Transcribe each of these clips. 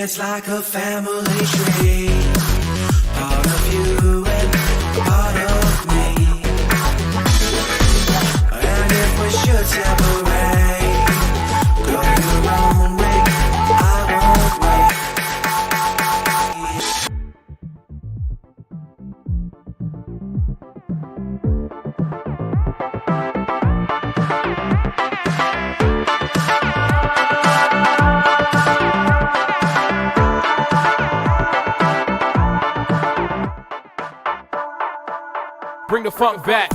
It's like a family tree, part of you and part of me. And if we should separate, go your own way, I won't wait. Bring the funk back.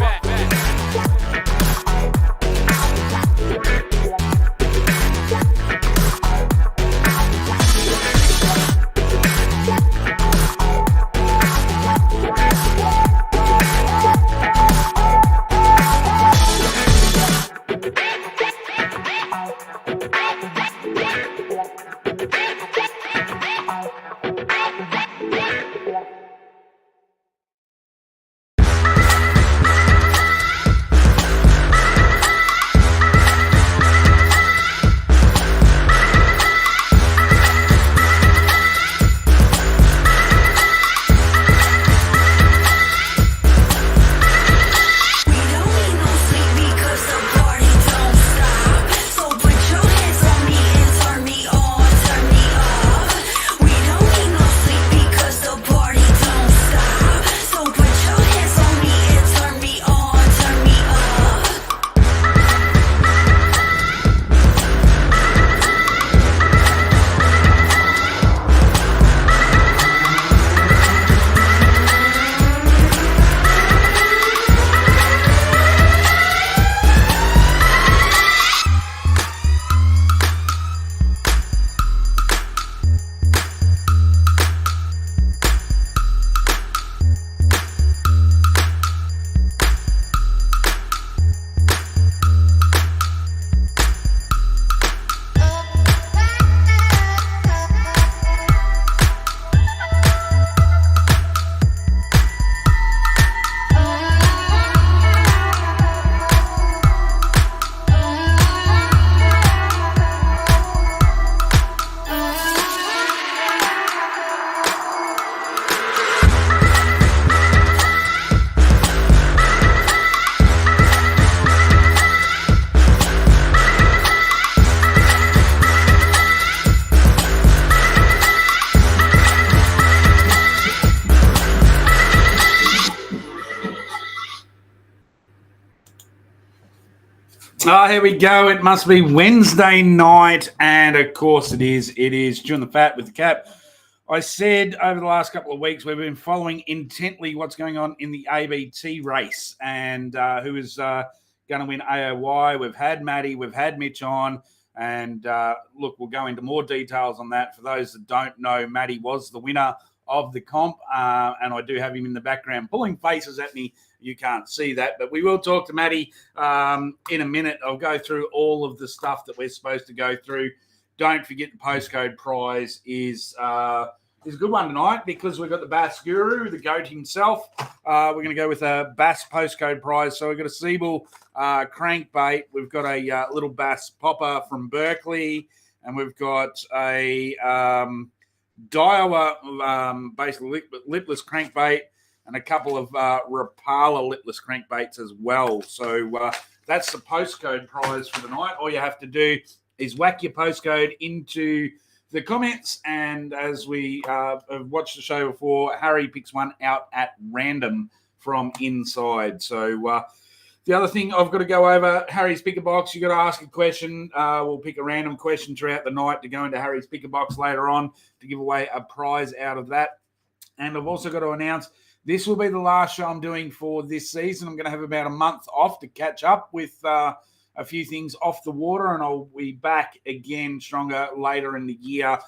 Oh, here we go. It must be Wednesday night, and of course it is. It is Chewin the Fat with the Cap. I said over the last couple of weeks we've been following intently what's going on in the ABT race and who is going to win AOY. We've had Maddie, we've had Mitch on, and look, we'll go into more details on that. For those that don't know, Maddie was the winner of the comp, and I do have him in the background pulling faces at me. You can't see that, but we will talk to Maddie in a minute. I'll go through all of the stuff that we're supposed to go through. Don't forget the postcode prize is a good one tonight because we've got the Bass Guru, the GOAT himself. We're going to go with a Bass postcode prize. So we've got a Siebel crankbait. We've got a little Bass popper from Berkeley, and we've got a Daiwa basically lipless crankbait, and a couple of Rapala lipless crankbaits as well. So that's the postcode prize for the night. All you have to do is whack your postcode into the comments, and as we have watched the show before, Harry picks one out at random from inside. So The other thing I've got to go over, Harry's Picker Box, you've got to ask a question. We'll pick a random question throughout the night to go into Harry's Picker Box later on to give away a prize out of that. And I've also got to announce this will be the last show I'm doing for this season. I'm going to have about a month off to catch up with a few things off the water, and I'll be back again stronger later in the year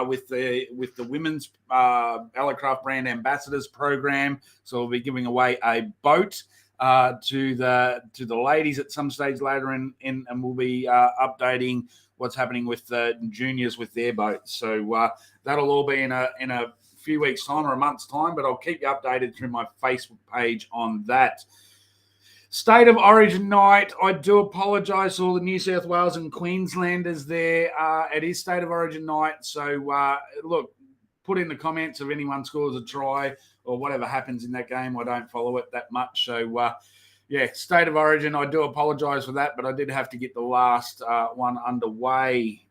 with the women's Alacraft Brand Ambassadors program. So we'll be giving away a boat to the ladies at some stage later in and we'll be updating what's happening with the juniors with their boats. So that'll all be in a few weeks' time or a month's time, but I'll keep you updated through my Facebook page on that. State of Origin night. I do apologise to all the New South Wales and Queenslanders there. It is State of Origin night, so look, put in the comments if anyone scores a try or whatever happens in that game. I don't follow it that much, so yeah, State of Origin. I do apologise for that, but I did have to get the last one underway.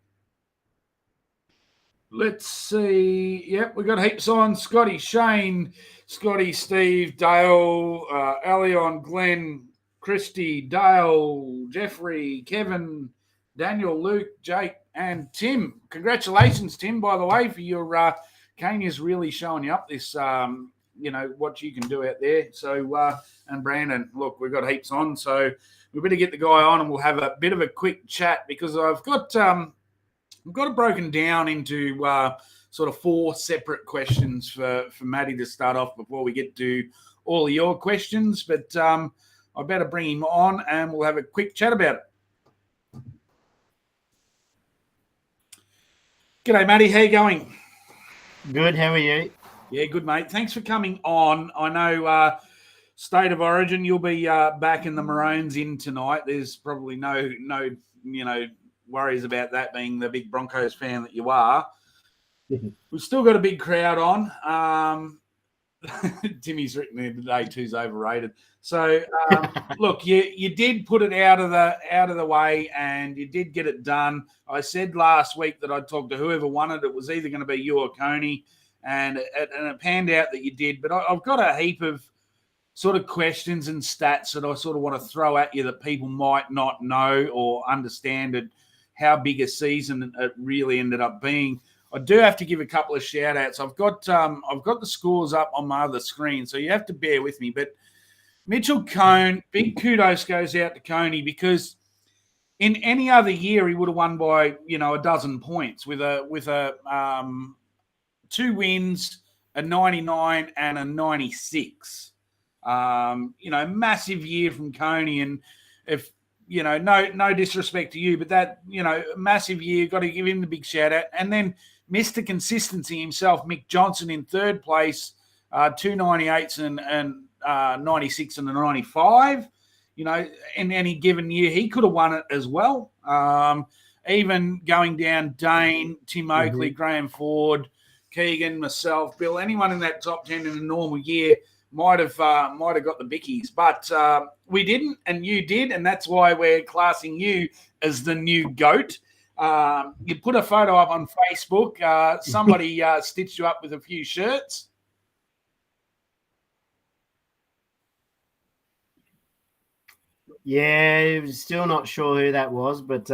Let's see. Yep, we got heaps on. Scotty, Shane, Scotty, Steve, Dale, Elion, Glenn, Christy, Dale, Jeffrey, Kevin, Daniel, Luke, Jake, and Tim. Congratulations, Tim, by the way, for your Kanya's really showing you up this, what you can do out there. So, and Brandon, look, we've got heaps on, so we better get the guy on and we'll have a bit of a quick chat because I've got it broken down into sort of 4 separate questions for Matty to start off before we get to all of your questions. But I better bring him on and we'll have a quick chat about it. G'day, Matty. How you going? Good. How are you? Yeah, good, mate. Thanks for coming on. I know State of Origin, you'll be back in the Maroons in tonight. There's probably no worries about that being the big Broncos fan that you are. We've still got a big crowd on. Timmy's written there today, two's overrated. So look, you did put it out of the way and you did get it done. I said last week that I'd talk to whoever won it. It was either going to be you or Coney, and it panned out that you did. But I've got a heap of sort of questions and stats that I sort of want to throw at you that people might not know or understand it, how big a season it really ended up being. I do have to give a couple of shout outs. I've got the scores up on my other screen, so you have to bear with me. But Mitchell Cone, big kudos goes out to Coney because in any other year he would have won by a dozen points with a 2 wins, a 99 and a 96. Massive year from Coney, and if no disrespect to you, but that massive year, got to give him the big shout out. And then Mr. Consistency himself, Mick Johnson, in 3rd place, 2 98s and 96 and a 95. In any given year, he could have won it as well. Even going down Dane, Tim Oakley, Graham Ford, Keegan, myself, Bill, anyone in that top 10 in a normal year might have got the bickies, but we didn't, and you did, and that's why we're classing you as the new GOAT. You put a photo up on Facebook. Somebody stitched you up with a few shirts. Yeah, still not sure who that was, but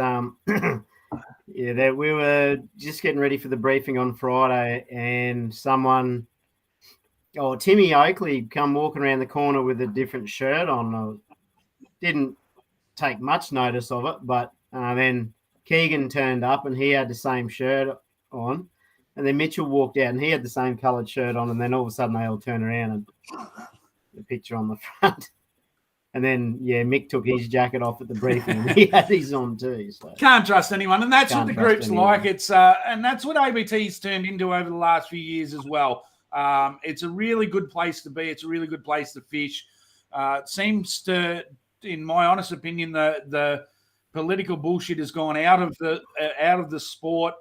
yeah, we were just getting ready for the briefing on Friday, and someone. Oh, Timmy Oakley come walking around the corner with a different shirt on. I didn't take much notice of it, but then Keegan turned up and he had the same shirt on. And then Mitchell walked out and he had the same coloured shirt on. And then all of a sudden they all turned around and the picture on the front. And then, yeah, Mick took his jacket off at the briefing and he had his on too. So. Can't trust anyone. And that's what the group's like. It's and that's what ABT's turned into over the last few years as well. It's a really good place to be. It's a really good place to fish. It seems to, in my honest opinion, the political bullshit has gone out of the sport.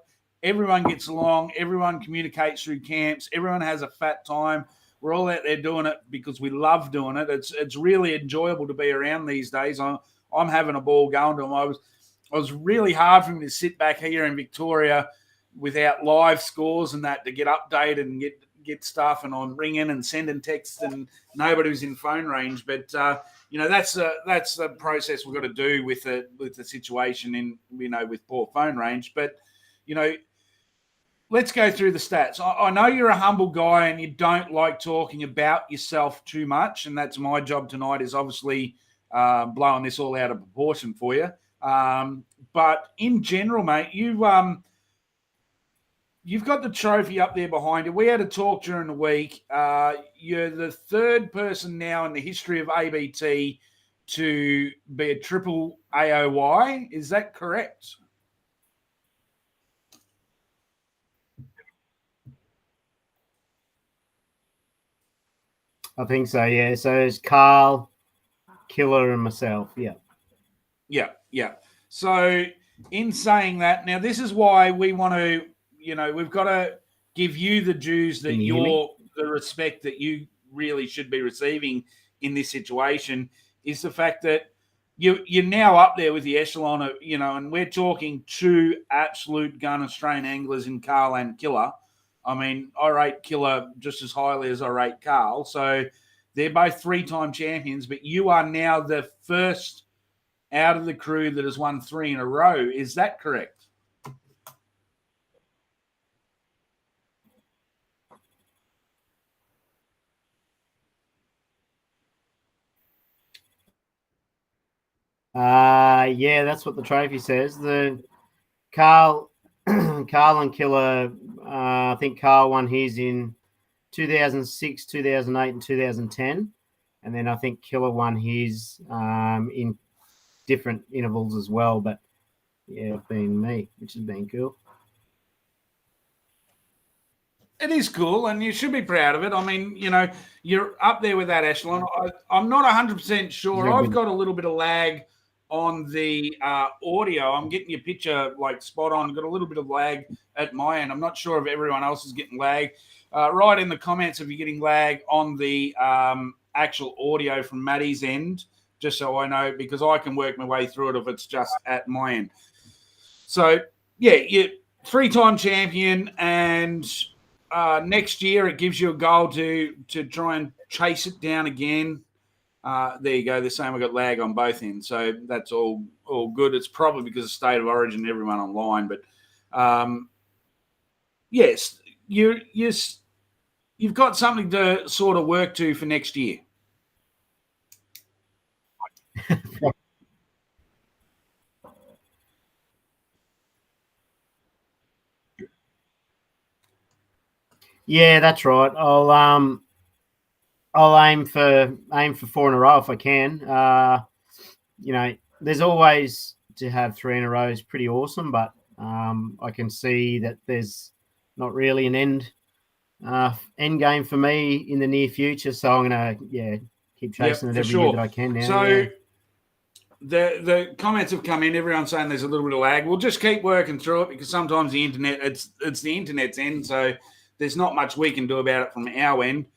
Everyone gets along. Everyone communicates through camps. Everyone has a fat time. We're all out there doing it because we love doing it. It's really enjoyable to be around these days. I'm having a ball going to them. I was really hard for me to sit back here in Victoria without live scores and that to get updated and get stuff, and I'm ringing and sending texts and nobody was in phone range. But that's the process we've got to do with the situation in with poor phone range. But let's go through the stats. I know you're a humble guy and you don't like talking about yourself too much, and that's my job tonight is obviously blowing this all out of proportion for you. But in general, mate, you've got the trophy up there behind you. We had a talk during the week. You're the third person now in the history of ABT to be a triple AOY. Is that correct? I think so, yeah. So it's Carl, Killer, and myself. Yeah. Yeah. So in saying that, now this is why we want to, we've got to give you the dues that the respect that you really should be receiving in this situation is the fact that you're now up there with the echelon of, and we're talking two absolute gun Australian anglers in Carl and Killer. I mean, I rate Killer just as highly as I rate Carl. So they're both three-time champions, but you are now the first out of the crew that has won 3 in a row. Is that correct? Yeah, that's what the trophy says. The Carl and Killer, I think Carl won his in 2006, 2008, and 2010. And then I think Killer won his in different intervals as well. But yeah, it's been me, which has been cool. It is cool, and you should be proud of it. I mean, you're up there with that echelon. I'm not 100% sure. I've got a little bit of lag on the audio. I'm getting your picture like spot on. I've got a little bit of lag at my end. I'm not sure if everyone else is getting lag. Write in the comments if you're getting lag on the actual audio from Maddie's end, just so I know, because I can work my way through it if it's just at my end. So, yeah, you're 3-time champion, and next year it gives you a goal to try and chase it down again. There you go. They're saying we've got lag on both ends, so that's all good. It's probably because of State of Origin, everyone online. But yes, you've got something to sort of work to for next year. Yeah, that's right. I'll aim for 4 in a row if I can. There's always to have 3 in a row is pretty awesome, but I can see that there's not really an end game for me in the near future. So I'm gonna keep chasing it every year that I can now. So the comments have come in. Everyone's saying there's a little bit of lag. We'll just keep working through it because sometimes the internet it's the internet's end, so there's not much we can do about it from our end.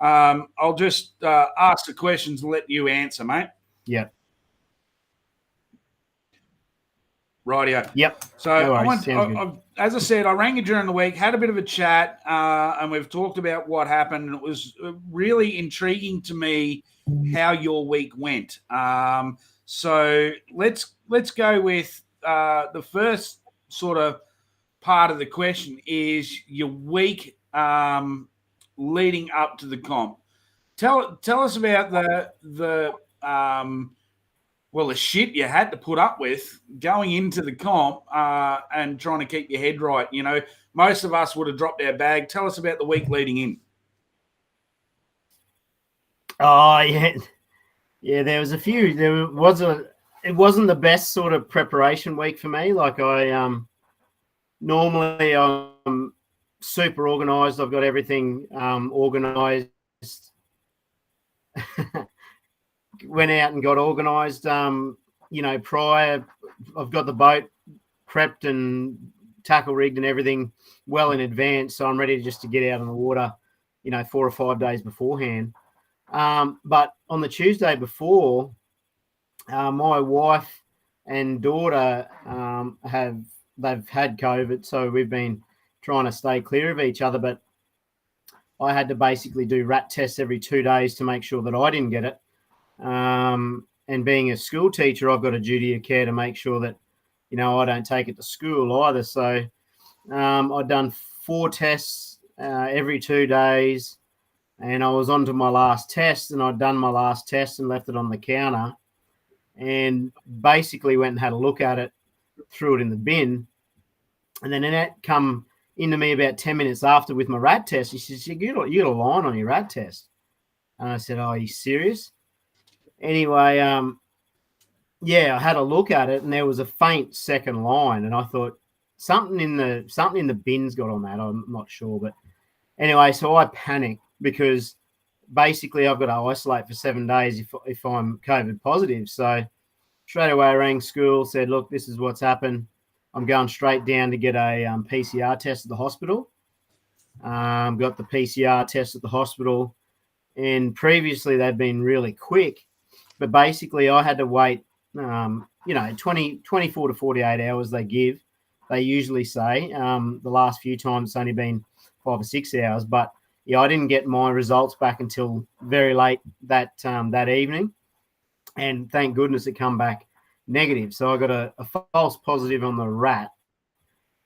I'll just ask the questions and let you answer, mate. Yeah. Rightio. Yep. So as I said, I rang you during the week, had a bit of a chat, and we've talked about what happened. And it was really intriguing to me how your week went. So let's go with the first sort of part of the question is your week leading up to the comp. Tell us about the shit you had to put up with going into the comp and trying to keep your head right. Most of us would have dropped our bag. Tell us about the week leading in. Oh, yeah. Yeah, there was a few. It wasn't the best sort of preparation week for me. Like normally I'm super organised. I've got everything organised. Went out and got organised, prior. I've got the boat prepped and tackle rigged and everything well in advance. So I'm ready just to get out on the water, 4 or 5 days beforehand. But on the Tuesday before, my wife and daughter they've had COVID. So we've been trying to stay clear of each other. But I had to basically do rat tests every 2 days to make sure that I didn't get it. And being a school teacher, I've got a duty of care to make sure that, I don't take it to school either. So I'd done 4 tests every 2 days, and I was on to my last test, and I'd done my last test and left it on the counter, and basically went and had a look at it, threw it in the bin. And then Annette come into me about 10 minutes after with my rat test. She says, you got a line on your rat test. And I said, oh, are you serious? Anyway, I had a look at it, and there was a faint second line, and I thought something in the bins got on that. I'm not sure, but anyway, so I panicked because basically I've got to isolate for 7 days if I'm COVID positive. So straight away I rang school, said, look, this is what's happened. I'm going straight down to get a PCR test at the hospital. Got the PCR test at the hospital, and previously they've been really quick, but basically I had to wait 24 to 48 hours they usually say. The last few times it's only been 5 or 6 hours, but I didn't get my results back until very late that evening, and thank goodness it come back negative. So I got a false positive on the rat,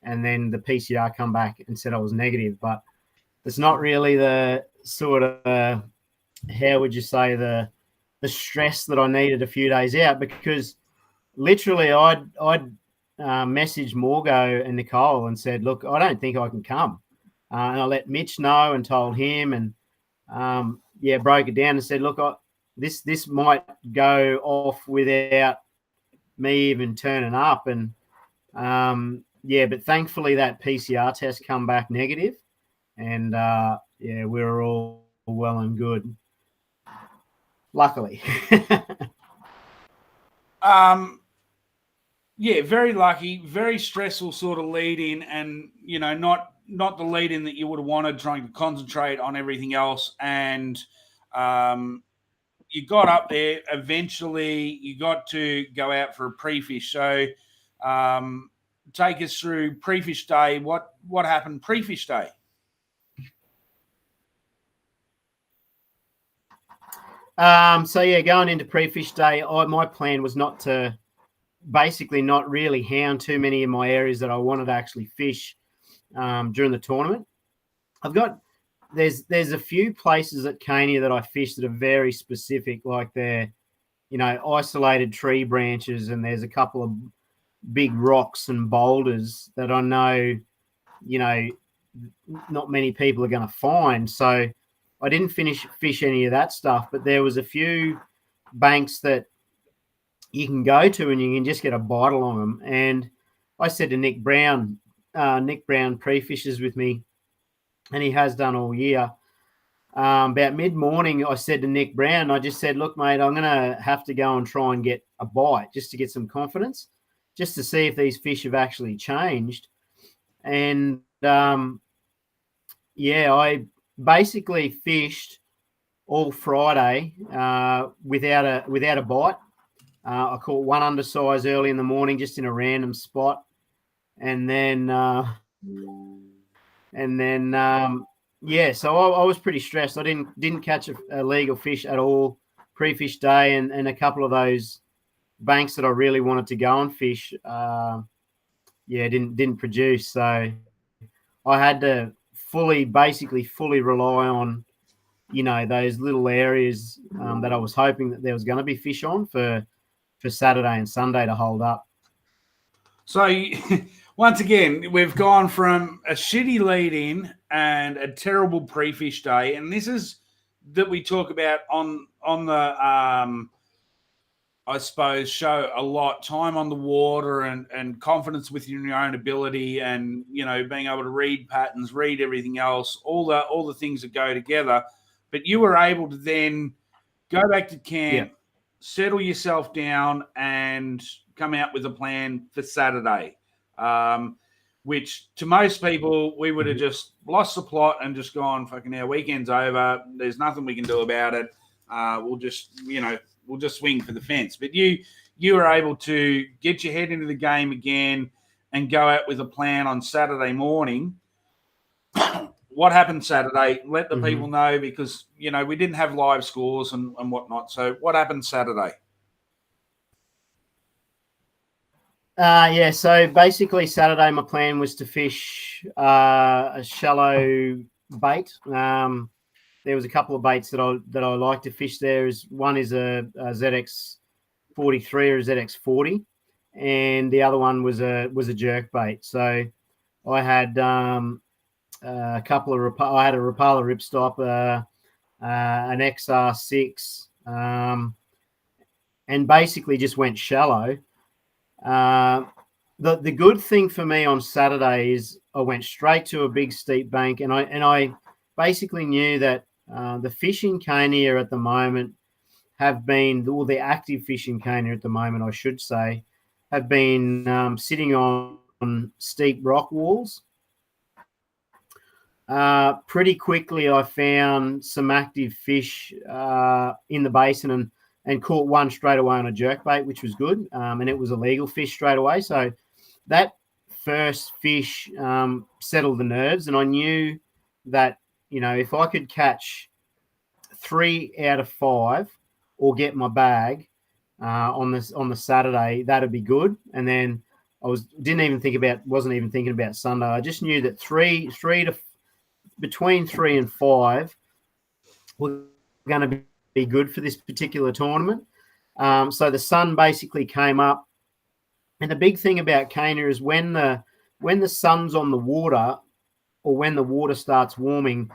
and then the PCR come back and said I was negative, but it's not really the sort of how would you say the stress that I needed a few days out, because literally I'd messaged Morgo and Nicole and said, look, I don't think I can come. And I let Mitch know and told him, and broke it down and said, look, this might go off without me even turning up. And but thankfully that PCR test come back negative, and we were all well and good. Luckily. Very lucky, very stressful sort of lead in, and not the lead in that you would have wanted, trying to concentrate on everything else. And you got up there eventually. You got to go out for a Prefish. So take us through Prefish Day. What happened Prefish Day? Going into Prefish Day, my plan was not really hound too many of my areas that I wanted to actually fish during the tournament. There's a few places at Cania that I fish that are very specific, like they're, isolated tree branches, and there's a couple of big rocks and boulders that I know, not many people are going to find. So I didn't fish any of that stuff, but there was a few banks that you can go to and you can just get a bite along them. And I said to Nick Brown pre-fishes with me, and he has done all year. About mid-morning, I said to Nick Brown, I just said, look, mate, I'm going to have to go and try and get a bite just to get some confidence, just to see if these fish have actually changed. And, I basically fished all Friday without a bite. I caught one undersize early in the morning, just in a random spot, and then so I was pretty stressed. I didn't catch a legal fish at all Prefish Day, and a couple of those banks that I really wanted to go and fish, didn't produce. So I had to fully rely on, those little areas that I was hoping that there was going to be fish on for Saturday and Sunday to hold up. So once again, we've gone from a shitty lead in and a terrible Prefish Day, and this is that we talk about on the I suppose show a lot, time on the water and confidence with your own ability, and being able to read patterns, read everything else, all the things that go together. But you were able to then go back to camp, settle yourself down, and come out with a plan for Saturday, which to most people, we would have just lost the plot and just gone, fucking our weekend's over. There's nothing we can do about it. We'll just swing for the fence. But you were able to get your head into the game again and go out with a plan on Saturday morning. what happened Saturday? Let the Mhm. people know, because we didn't have live scores and whatnot. So what happened Saturday? Yeah, so basically Saturday my plan was to fish a shallow bait. There was a couple of baits that I like to fish there. One is a ZX 43 or a ZX 40, and the other one was a jerk bait. So I had a couple of I had a Rapala ripstop, an XR6, and basically just went shallow. The good thing for me on Saturday is I went straight to a big steep bank, and I basically knew that the fish in Cania at the moment have been, or the active fish in Cania at the moment, I should say, have been sitting on steep rock walls. Pretty quickly, I found some active fish in the basin and caught one straight away on a jerkbait, which was good. And it was a legal fish straight away. So that first fish settled the nerves. And I knew that, if I could catch 3 out of 5 or get my bag on the Saturday, that'd be good. And then wasn't even thinking about Sunday. I just knew that between 3 and 5 were going to be good for this particular tournament. So the sun basically came up, and the big thing about Cana is when the sun's on the water, or when the water starts warming,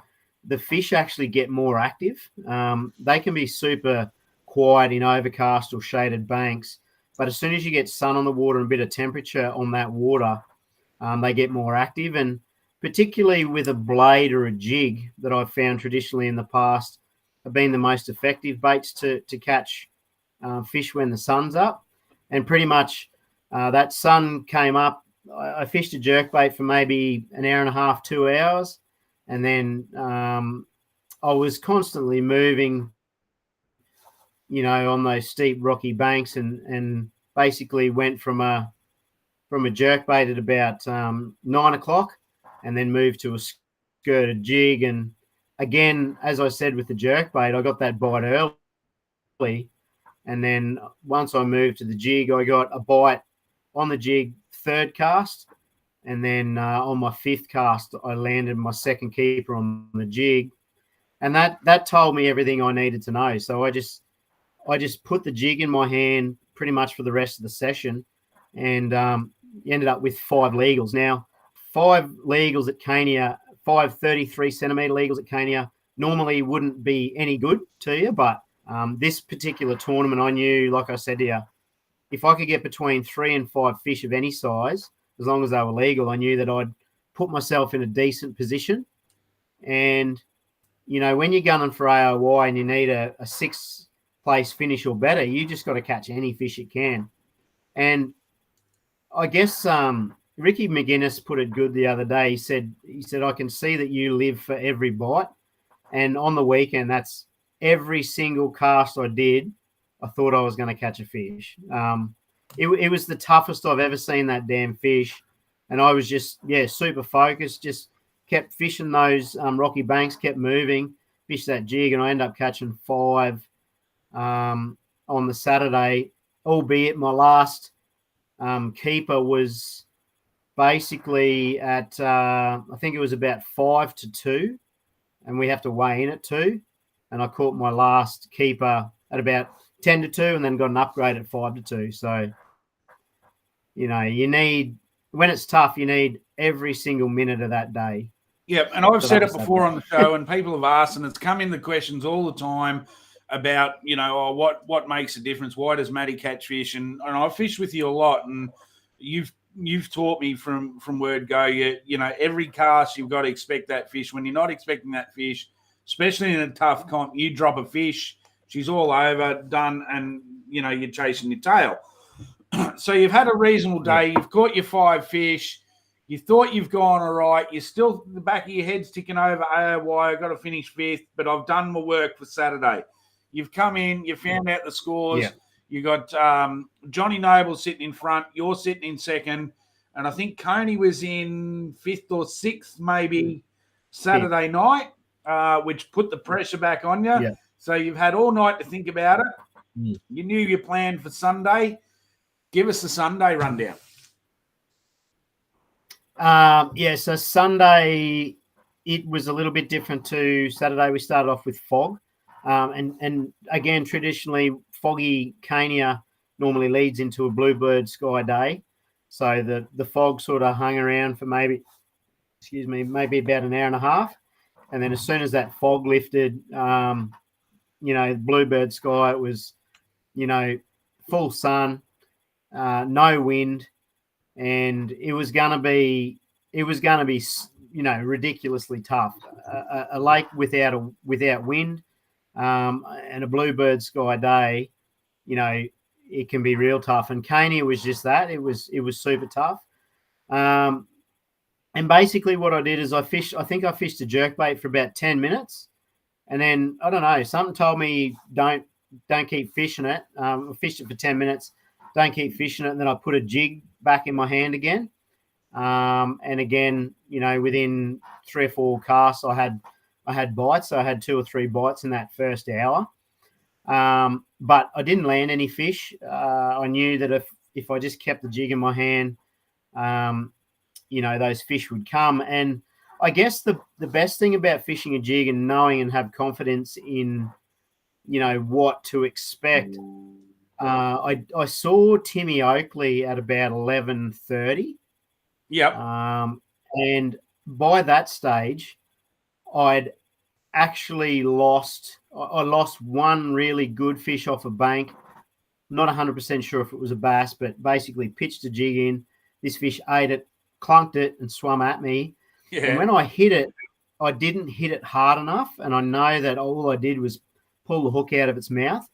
the fish actually get more active. They can be super quiet in overcast or shaded banks, but as soon as you get sun on the water and a bit of temperature on that water, they get more active. And particularly with a blade or a jig that I've found traditionally in the past have been the most effective baits to catch fish when the sun's up. And pretty much that sun came up. I fished a jerkbait for maybe an hour and a half, 2 hours. And then I was constantly moving, on those steep rocky banks, and basically went from a jerkbait at about 9 o'clock, and then moved to a skirted jig. And again, as I said with the jerkbait, I got that bite early. And then once I moved to the jig, I got a bite on the jig, third cast. And then on my fifth cast, I landed my second keeper on the jig. And that told me everything I needed to know. So I just put the jig in my hand pretty much for the rest of the session, and ended up with 5 legals. Now, 5 legals at Cania, 5 33-centimetre legals at Cania normally wouldn't be any good to you, but this particular tournament, I knew, like I said to you, if I could get between 3 and 5 fish of any size, as long as they were legal, I knew that I'd put myself in a decent position. And, when you're gunning for AOY and you need a 6th place finish or better, you just got to catch any fish you can. And I guess Ricky McGuinness put it good the other day. He said, I can see that you live for every bite. And on the weekend, that's every single cast I did, I thought I was going to catch a fish. It was the toughest I've ever seen that damn fish. And I was just, super focused, just kept fishing those rocky banks, kept moving, fished that jig, and I ended up catching 5 on the Saturday, albeit my last keeper was basically at, I think it was about 5 to 2, and we have to weigh in at 2. And I caught my last keeper at about 10 to 2, and then got an upgrade at 5 to 2. So, you need, when it's tough, you need every single minute of that day. Yeah, and I've said it before on the show, and people have asked, and it's come in the questions all the time about, what makes a difference? Why does Matty catch fish? And I've fished with you a lot, and you've taught me from word go. Every cast you've got to expect that fish. When you're not expecting that fish, especially in a tough comp, you drop a fish, she's all over, done, and you're chasing your tail. So you've had a reasonable day. You've caught your 5 fish. You thought you've gone all right. You're still, the back of your head's ticking over, AOY, I've got to finish 5th, but I've done my work for Saturday. You've come in, you found out the scores. Yeah. You got Johnny Noble sitting in front. You're sitting in second. And I think Coney was in 5th or 6th, maybe. Saturday night, which put the pressure back on you. Yeah. So you've had all night to think about it. Mm. You knew your plan for Sunday. Give us the Sunday rundown. So Sunday, it was a little bit different to Saturday. We started off with fog. And again, traditionally, foggy Cania normally leads into a bluebird sky day. So the fog sort of hung around for maybe about an hour and a half. And then as soon as that fog lifted, bluebird sky, it was, full sun, no wind, and it was going to be, ridiculously tough. A lake without wind, and a bluebird sky day, it can be real tough. And Cania was just that. It was super tough. And basically what I did is I fished a jerkbait for about 10 minutes. And then, I don't know, something told me don't keep fishing it. I fished it for 10 minutes, don't keep fishing it. And then I put a jig back in my hand again. And again, within 3 or 4 casts, I had bites. So I had 2 or 3 bites in that first hour. But I didn't land any fish. I knew that if I just kept the jig in my hand, those fish would come. And I guess the best thing about fishing a jig and knowing and have confidence in, what to expect. I saw Timmy Oakley at about 11:30. Yep. And by that stage, I'd actually lost one really good fish off a bank. Not 100% sure if it was a bass, but basically pitched a jig in. This fish ate it, clunked it, and swam at me. Yeah. And when I hit it, I didn't hit it hard enough. And I know that all I did was pull the hook out of its mouth.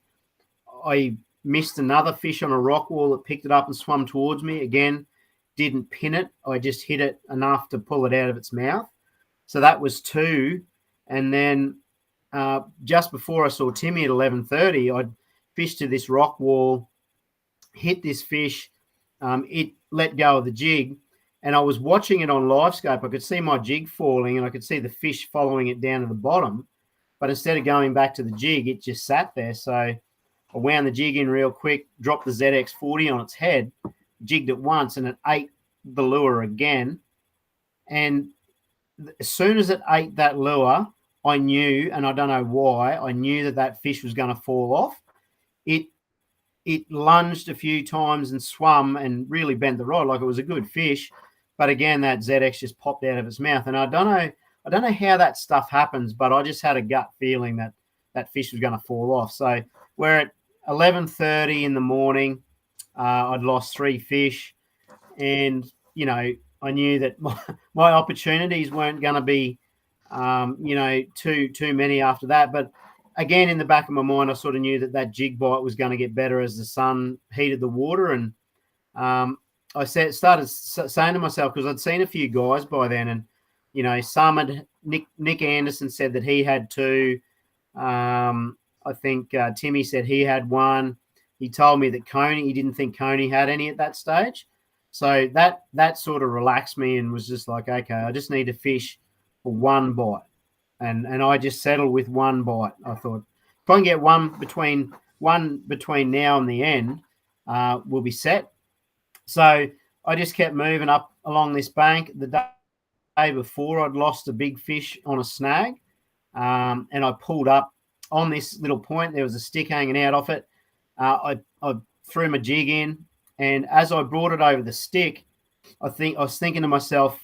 I missed another fish on a rock wall that picked it up and swam towards me. Again, didn't pin it. I just hit it enough to pull it out of its mouth. So that was 2. And then just before I saw Timmy at 11:30, I fished to this rock wall, hit this fish. It let go of the jig. And I was watching it on live scope. I could see my jig falling and I could see the fish following it down to the bottom. But instead of going back to the jig, it just sat there. So I wound the jig in real quick, dropped the ZX40 on its head, jigged it once, and it ate the lure again. And as soon as it ate that lure, I knew, and I don't know why, I knew that fish was going to fall off. It lunged a few times and swam and really bent the rod like it was a good fish. But again, that ZX just popped out of its mouth. And I don't know how that stuff happens, but I just had a gut feeling that fish was going to fall off. So we're at 11:30 in the morning. I'd lost 3 fish. And, I knew that my opportunities weren't going to be, too many after that. But again, in the back of my mind, I sort of knew that jig bite was going to get better as the sun heated the water. And I started saying to myself, because I'd seen a few guys by then, and some had Nick Anderson said that he had 2. I think Timmy said he had 1. He told me that he didn't think Coney had any at that stage. So that sort of relaxed me and was just like, okay, I just need to fish for 1 bite, and I just settled with 1 bite. I thought if I can get one between now and the end, we'll be set. So I just kept moving up along this bank. The day before, I'd lost a big fish on a snag, and I pulled up on this little point. There was a stick hanging out off it. I threw my jig in, and as I brought it over the stick, I was thinking to myself,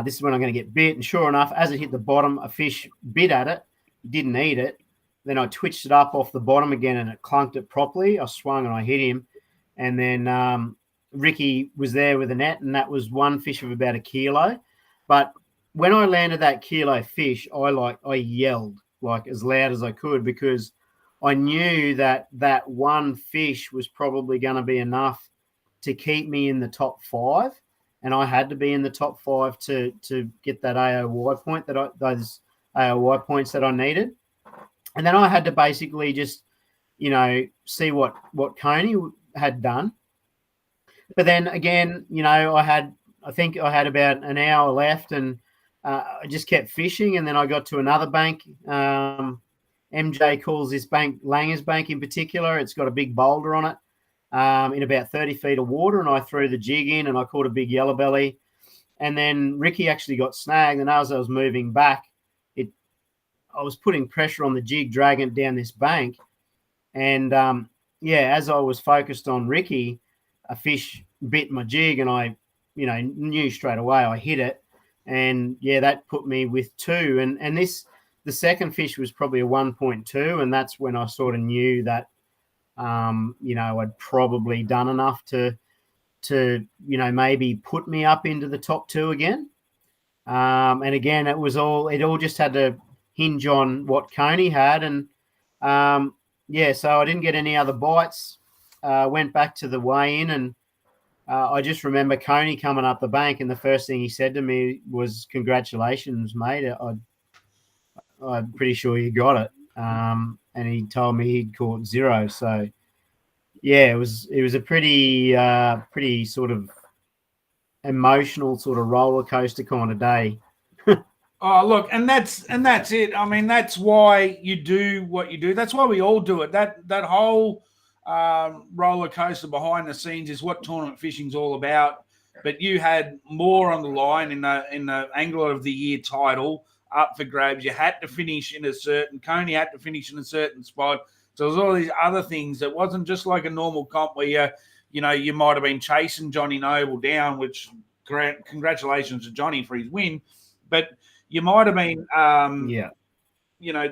this is when I'm going to get bit. And sure enough, as it hit the bottom, a fish bit at it, didn't eat it. Then I twitched it up off the bottom again and it clunked it properly. I swung and I hit him. And then Ricky was there with a net, and that was 1 fish of about 1 kilo. But when I landed that kilo fish, I yelled like as loud as I could, because I knew that 1 fish was probably going to be enough to keep me in the top 5. And I had to be in the top 5 to get that AOY point, those AOY points that I needed. And then I had to basically just, see what Coney had done. But then again, I had I think I had about an hour left, and I just kept fishing. And then I got to another bank. MJ calls this bank Langer's Bank in particular. It's got a big boulder on it in about 30 feet of water, and I threw the jig in, and I caught a big yellow belly. And then Ricky actually got snagged, and as I was moving back, I was putting pressure on the jig, dragging it down this bank. And, as I was focused on Ricky, a fish bit my jig, and I, knew straight away I hit it. And, that put me with 2. And the second fish was probably a 1.2, and that's when I sort of knew that, I'd probably done enough to maybe put me up into the top 2 again. And again, it all just had to hinge on what Coney had. And so I didn't get any other bites. Went back to the weigh-in, and I just remember Coney coming up the bank, and the first thing he said to me was, "Congratulations, mate. I'm pretty sure you got it." And he told me he'd caught 0. So it was a pretty sort of emotional sort of roller coaster kind of day. Oh, look, and that's it. I mean, that's why you do what you do. That's why we all do it. That whole roller coaster behind the scenes is what tournament fishing's all about. But you had more on the line in the Angler of the Year title up for grabs. You had to finish in Coney had to finish in a certain spot. So there's all these other things. It wasn't just like a normal comp where you might have been chasing Johnny Noble down, which congratulations to Johnny for his win. But you might have been,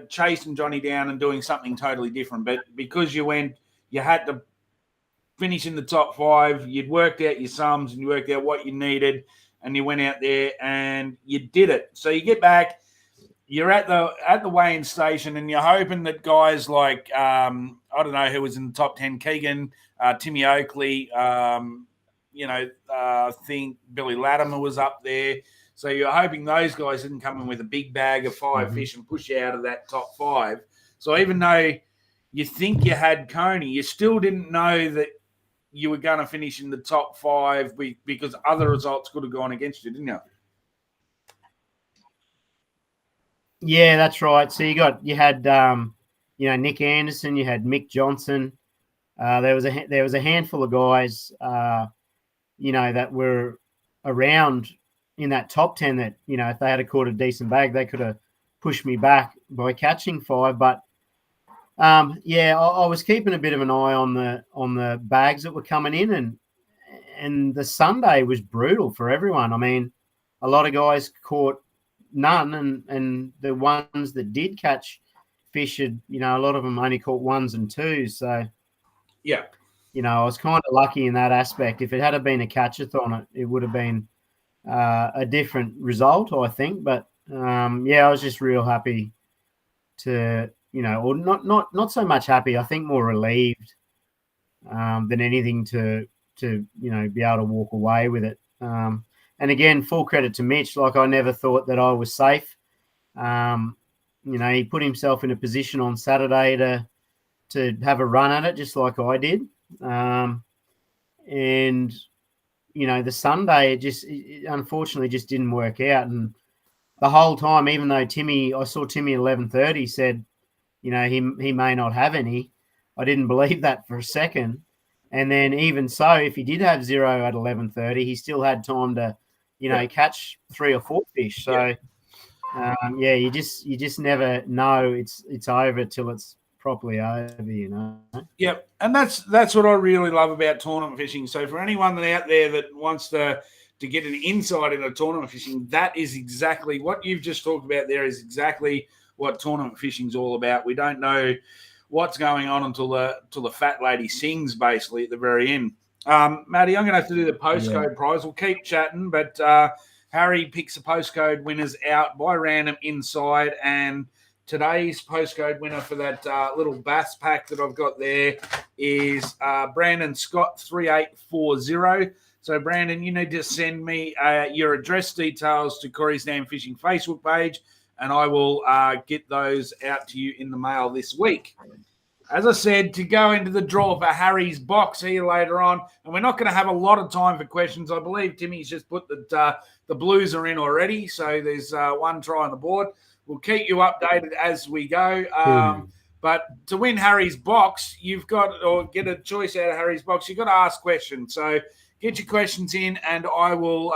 chasing Johnny down and doing something totally different. But because you had to finish in the top 5, you'd worked out your sums and you worked out what you needed, and you went out there and you did it. So you get back, you're at the weigh-in station, and you're hoping that guys like, I don't know who was in the top 10, Keegan, Timmy Oakley, I think Billy Latimer was up there. So you're hoping those guys didn't come in with a big bag of 5 fish and push you out of that top 5. So even though you think you had Coney, you still didn't know that you were going to finish in the top 5 because other results could have gone against you, didn't you? Yeah, that's right. So you had Nick Anderson, you had Mick Johnson. There was a handful of guys, that were around in that top 10 that, if they had caught a decent bag, they could have pushed me back by catching 5. But I was keeping a bit of an eye on the bags that were coming in, and the Sunday was brutal for everyone. I mean, a lot of guys caught none, and the ones that did catch fish had, a lot of them only caught 1s and 2s. So I was kind of lucky in that aspect. If it had been a catch-a-thon, it would have been a different result, I think. But I was just real happy to, or not so much happy. I think more relieved than anything to be able to walk away with it. And again, full credit to Mitch. Like, I never thought that I was safe. He put himself in a position on Saturday to have a run at it, just like I did. And the Sunday, it unfortunately just didn't work out. And the whole time, even though I saw Timmy at 11:30 said, he may not have any, I didn't believe that for a second. And then even so, if he did have 0 at 11:30, he still had time to, catch 3 or 4 fish. So, you just never know it's over till it's properly over, Yep, and that's what I really love about tournament fishing. So for anyone out there that wants to get an insight into tournament fishing, that is exactly what you've just talked about. There is exactly what tournament fishing is all about. We don't know what's going on until the fat lady sings, basically, at the very end. Matty, I'm going to have to do the postcode prize. We'll keep chatting, but Harry picks the postcode winners out by random inside, and today's postcode winner for that little bass pack that I've got there is Brandon Scott 3840. So, Brandon, you need to send me your address details to Corey's Damn Fishing Facebook page, and I will get those out to you in the mail this week. as I said, to go into the draw for Harry's box here later on. And we're not going to have a lot of time for questions. I believe Timmy's just put that the Blues are in already. So there's one try on the board. We'll keep you updated as we go. But to win Harry's box, you've got, or get a choice out of Harry's box, you've got to ask questions. So get your questions in, and I will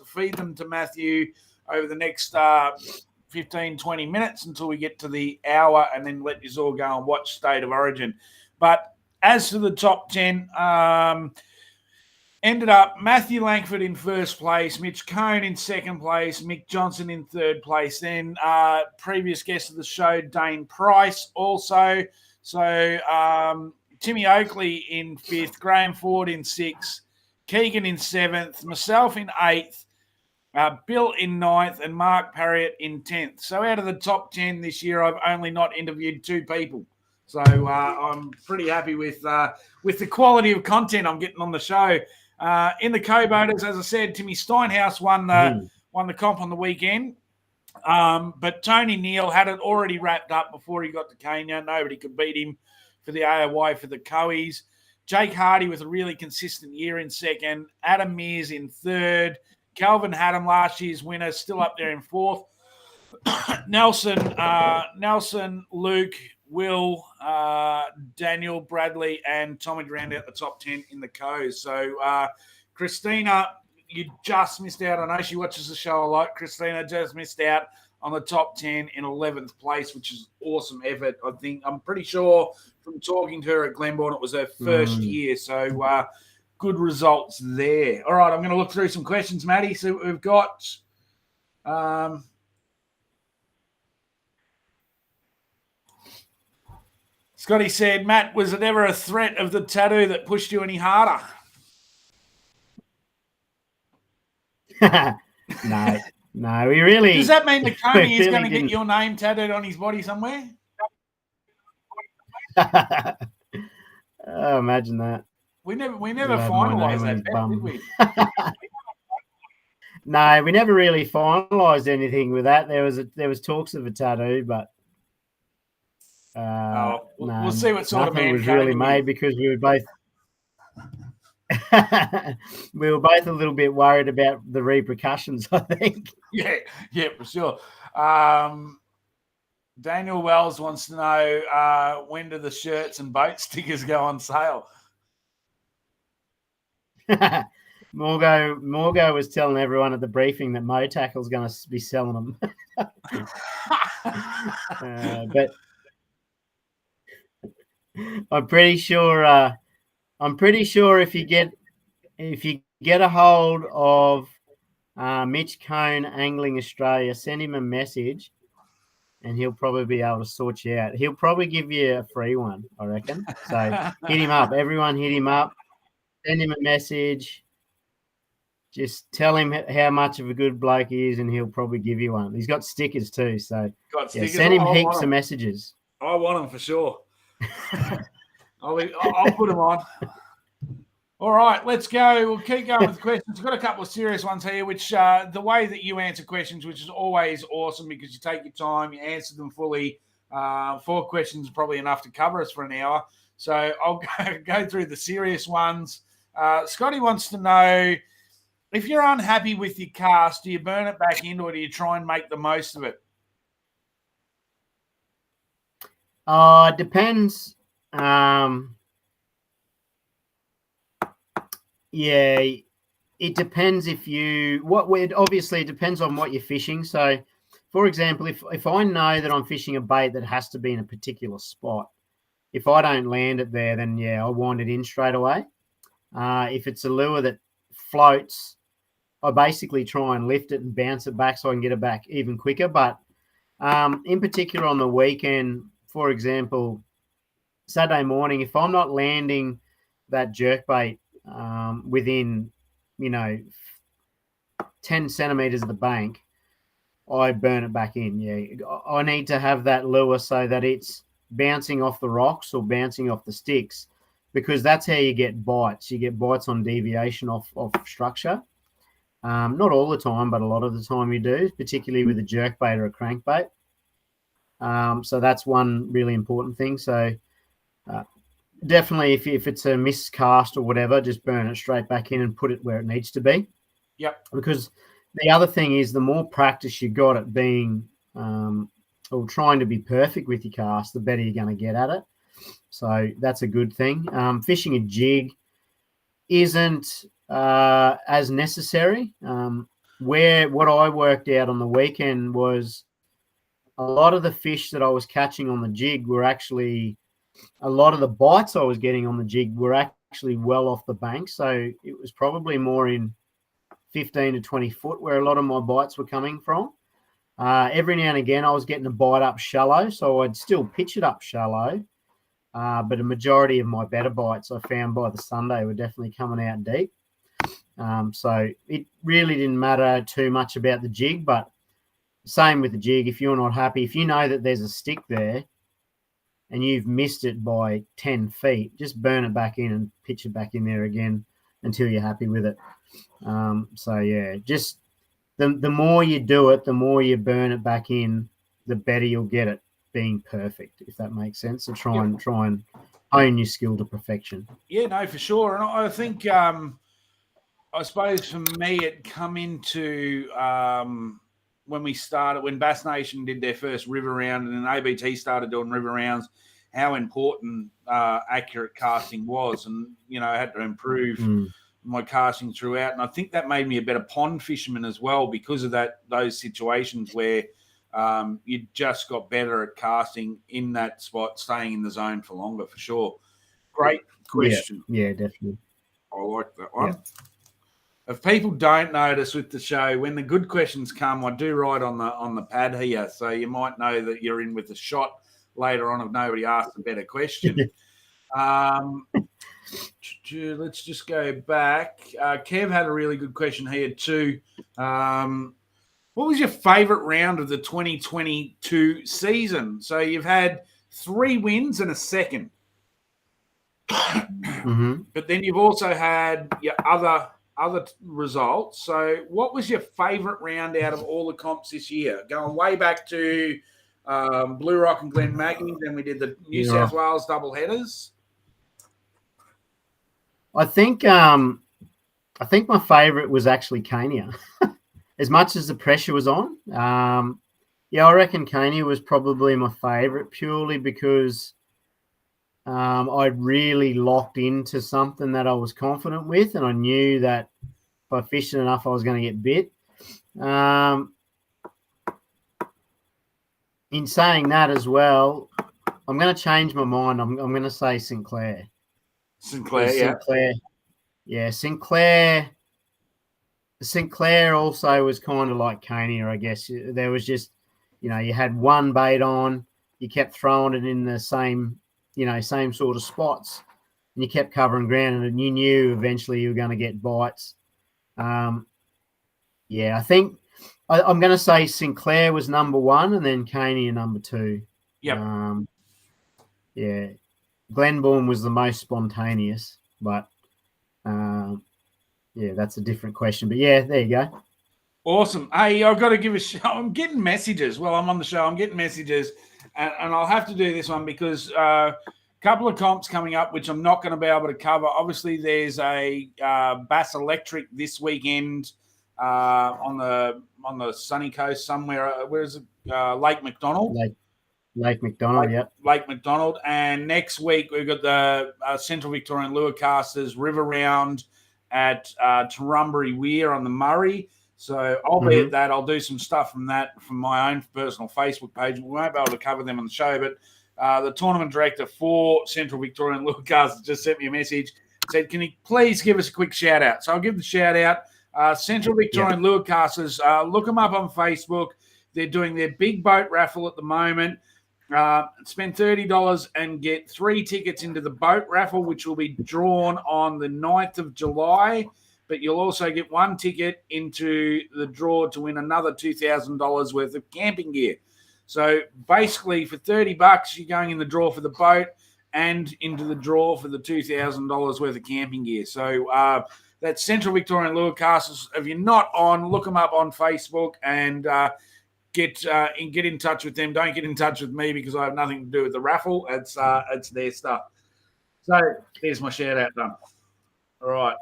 feed them to Matthew over the next 15, 20 minutes until we get to the hour, and then let you all go and watch State of Origin. But as for the top 10, ended up Matthew Langford in first place, Mitch Cone in second place, Mick Johnson in third place. Then previous guest of the show, Dane Price also. So Timmy Oakley in fifth, Graham Ford in sixth, Keegan in seventh, myself in eighth, Bill in ninth, and Mark Parriott in 10th. So out of the top 10 this year, I've only not interviewed two people. So I'm pretty happy with the quality of content I'm getting on the show. In the co-voters, as I said, Timmy Steinhaus won the comp on the weekend. But Tony Neal had it already wrapped up before he got to Kenya. Nobody could beat him for the AOY for the Coes. Jake Hardy with a really consistent year in second. Adam Mears in third. Calvin Haddam, last year's winner, still up there in fourth. Nelson, Luke, Will, Daniel, Bradley, and Tommy round out the top 10 in the Coes. So, Christina, you just missed out. I know she watches the show a lot. Christina just missed out on the top 10 in 11th place, which is awesome effort. I'm pretty sure from talking to her at Glenbourne, it was her first year. So, good results there. All right, I'm going to look through some questions, Maddie. So we've got Scotty said, Matt, was it ever a threat of the tattoo that pushed you any harder? No, we really... Does that mean that Coney is going to get your name tattooed on his body somewhere? Oh, imagine that. We never finalised that bet, did we? No, we never really finalised anything with that. There was talks of a tattoo, but we'll see what sort of man was really made because we were both a little bit worried about the repercussions, I think. Yeah, for sure. Daniel Wells wants to know when do the shirts and boat stickers go on sale? Morgo was telling everyone at the briefing that Motackle's going to be selling them. But I'm pretty sure if you get a hold of Mitch Cone Angling Australia, send him a message and he'll probably be able to sort you out. He'll probably give you a free one, I reckon. So hit him up. Everyone hit him up. Send him a message. Just tell him how much of a good bloke he is, and he'll probably give you one. He's got stickers too, so send him heaps of messages. I want them for sure. I'll put them on. All right, let's go. We'll keep going with questions. We've got a couple of serious ones here, which the way that you answer questions, which is always awesome because you take your time, you answer them fully. 4 questions is probably enough to cover us for an hour. So I'll go through the serious ones. Scotty wants to know, if you're unhappy with your cast, do you burn it back in or do you try and make the most of it? It depends. It depends obviously it depends on what you're fishing. So, for example, if I know that I'm fishing a bait that has to be in a particular spot, if I don't land it there, then I'll wind it in straight away. If it's a lure that floats, I basically try and lift it and bounce it back so I can get it back even quicker. But in particular on the weekend, for example, Saturday morning, if I'm not landing that jerkbait within, 10 centimeters of the bank, I burn it back in. I need to have that lure so that it's bouncing off the rocks or bouncing off the sticks, because that's how you get bites. You get bites on deviation off structure. Not all the time, but a lot of the time you do, particularly with a jerkbait or a crankbait. So that's one really important thing. So Definitely, if it's a miscast or whatever, just burn it straight back in and put it where it needs to be. Yep. Because the other thing is, the more practice you got at being or trying to be perfect with your cast, the better you're going to get at it. So that's a good thing. Fishing a jig isn't as necessary. What I worked out on the weekend was a lot of the fish that I was catching on the jig were actually, a lot of the bites I was getting on the jig were actually well off the bank. So it was probably more in 15 to 20 foot where a lot of my bites were coming from. Every now and again, I was getting a bite up shallow, so I'd still pitch it up shallow. But a majority of my better bites I found by the Sunday were definitely coming out deep. So it really didn't matter too much about the jig, but same with the jig. If you're not happy, if you know that there's a stick there and you've missed it by 10 feet, just burn it back in and pitch it back in there again until you're happy with it. So yeah, just the more you do it, the more you burn it back in, the better you'll get it being perfect, if that makes sense. So try and hone your skill to perfection. Yeah, no, for sure. And I think I suppose for me it come into when Bass Nation did their first river round and then ABT started doing river rounds, how important accurate casting was. And, I had to improve my casting throughout. And I think that made me a better pond fisherman as well because of those situations where you just got better at casting in that spot, staying in the zone for longer, for sure. Great question. Yeah, definitely. I like that one. Yeah. If people don't notice with the show, when the good questions come, I do write on the pad here, so you might know that you're in with a shot later on if nobody asks a better question. Let's just go back. Kev had a really good question here too. What was your favourite round of the 2022 season? So you've had 3 wins and a second. But then you've also had your other results. So what was your favourite round out of all the comps this year? Going way back to Blue Rock and Glen Maggie, then we did the New South Wales double headers. I think my favourite was actually Cania. As much as the pressure was on, I reckon Cania was probably my favourite purely because I really locked into something that I was confident with, and I knew that if I fished enough, I was going to get bit. In saying that as well, I'm going to change my mind. I'm going to say Sinclair. Sinclair also was kind of like Cania, I guess. There was just, you had one bait on, you kept throwing it in the same sort of spots, and you kept covering ground, and you knew eventually you were going to get bites. I think I'm going to say Sinclair was number 1, and then Cania number 2. Yep. Glenbourne was the most spontaneous, but that's a different question. But yeah, there you go. Awesome. Hey, I've got to give a shout. I'm getting messages. Well, I'm on the show. I'm getting messages, and I'll have to do this one because a couple of comps coming up, which I'm not going to be able to cover. Obviously, there's a Bass Electric this weekend on the sunny coast somewhere. Where is it? Lake McDonald. Lake McDonald, Lake McDonald. And next week, we've got the Central Victorian Lure Casters River Round at Turrumbary Weir on the Murray. So I'll be at that. I'll do some stuff from my own personal Facebook page. We won't be able to cover them on the show, but the tournament director for Central Victorian Lure Casters just sent me a message, said, can you please give us a quick shout out? So I'll give the shout out. Central Victorian Lure Casters, look them up on Facebook. They're doing their big boat raffle at the moment. Spend $30 and get 3 tickets into the boat raffle, which will be drawn on the 9th of July. But you'll also get 1 ticket into the draw to win another $2,000 worth of camping gear. So basically, for $30, you're going in the draw for the boat and into the draw for the $2,000 worth of camping gear. So that's Central Victorian Lure Casters. If you're not on, look them up on Facebook and get in touch with them. Don't get in touch with me because I have nothing to do with the raffle. It's their stuff. So there's my shout out done. All right.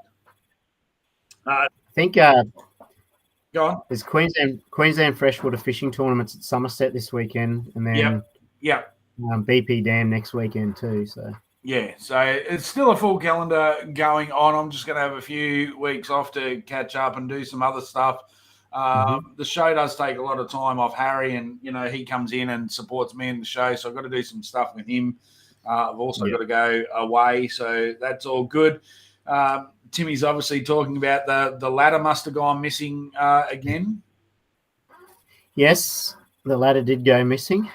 I think Go on. there's Queensland freshwater fishing tournaments at Somerset this weekend, and then Yep. BP Dam next weekend too. So Yeah, so it's still a full calendar going on. I'm just going to have a few weeks off to catch up and do some other stuff. The show does take a lot of time off Harry, and he comes in and supports me in the show, so I've got to do some stuff with him. I've also got to go away, so that's all good. Timmy's obviously talking about the ladder must have gone missing again. Yes, the ladder did go missing.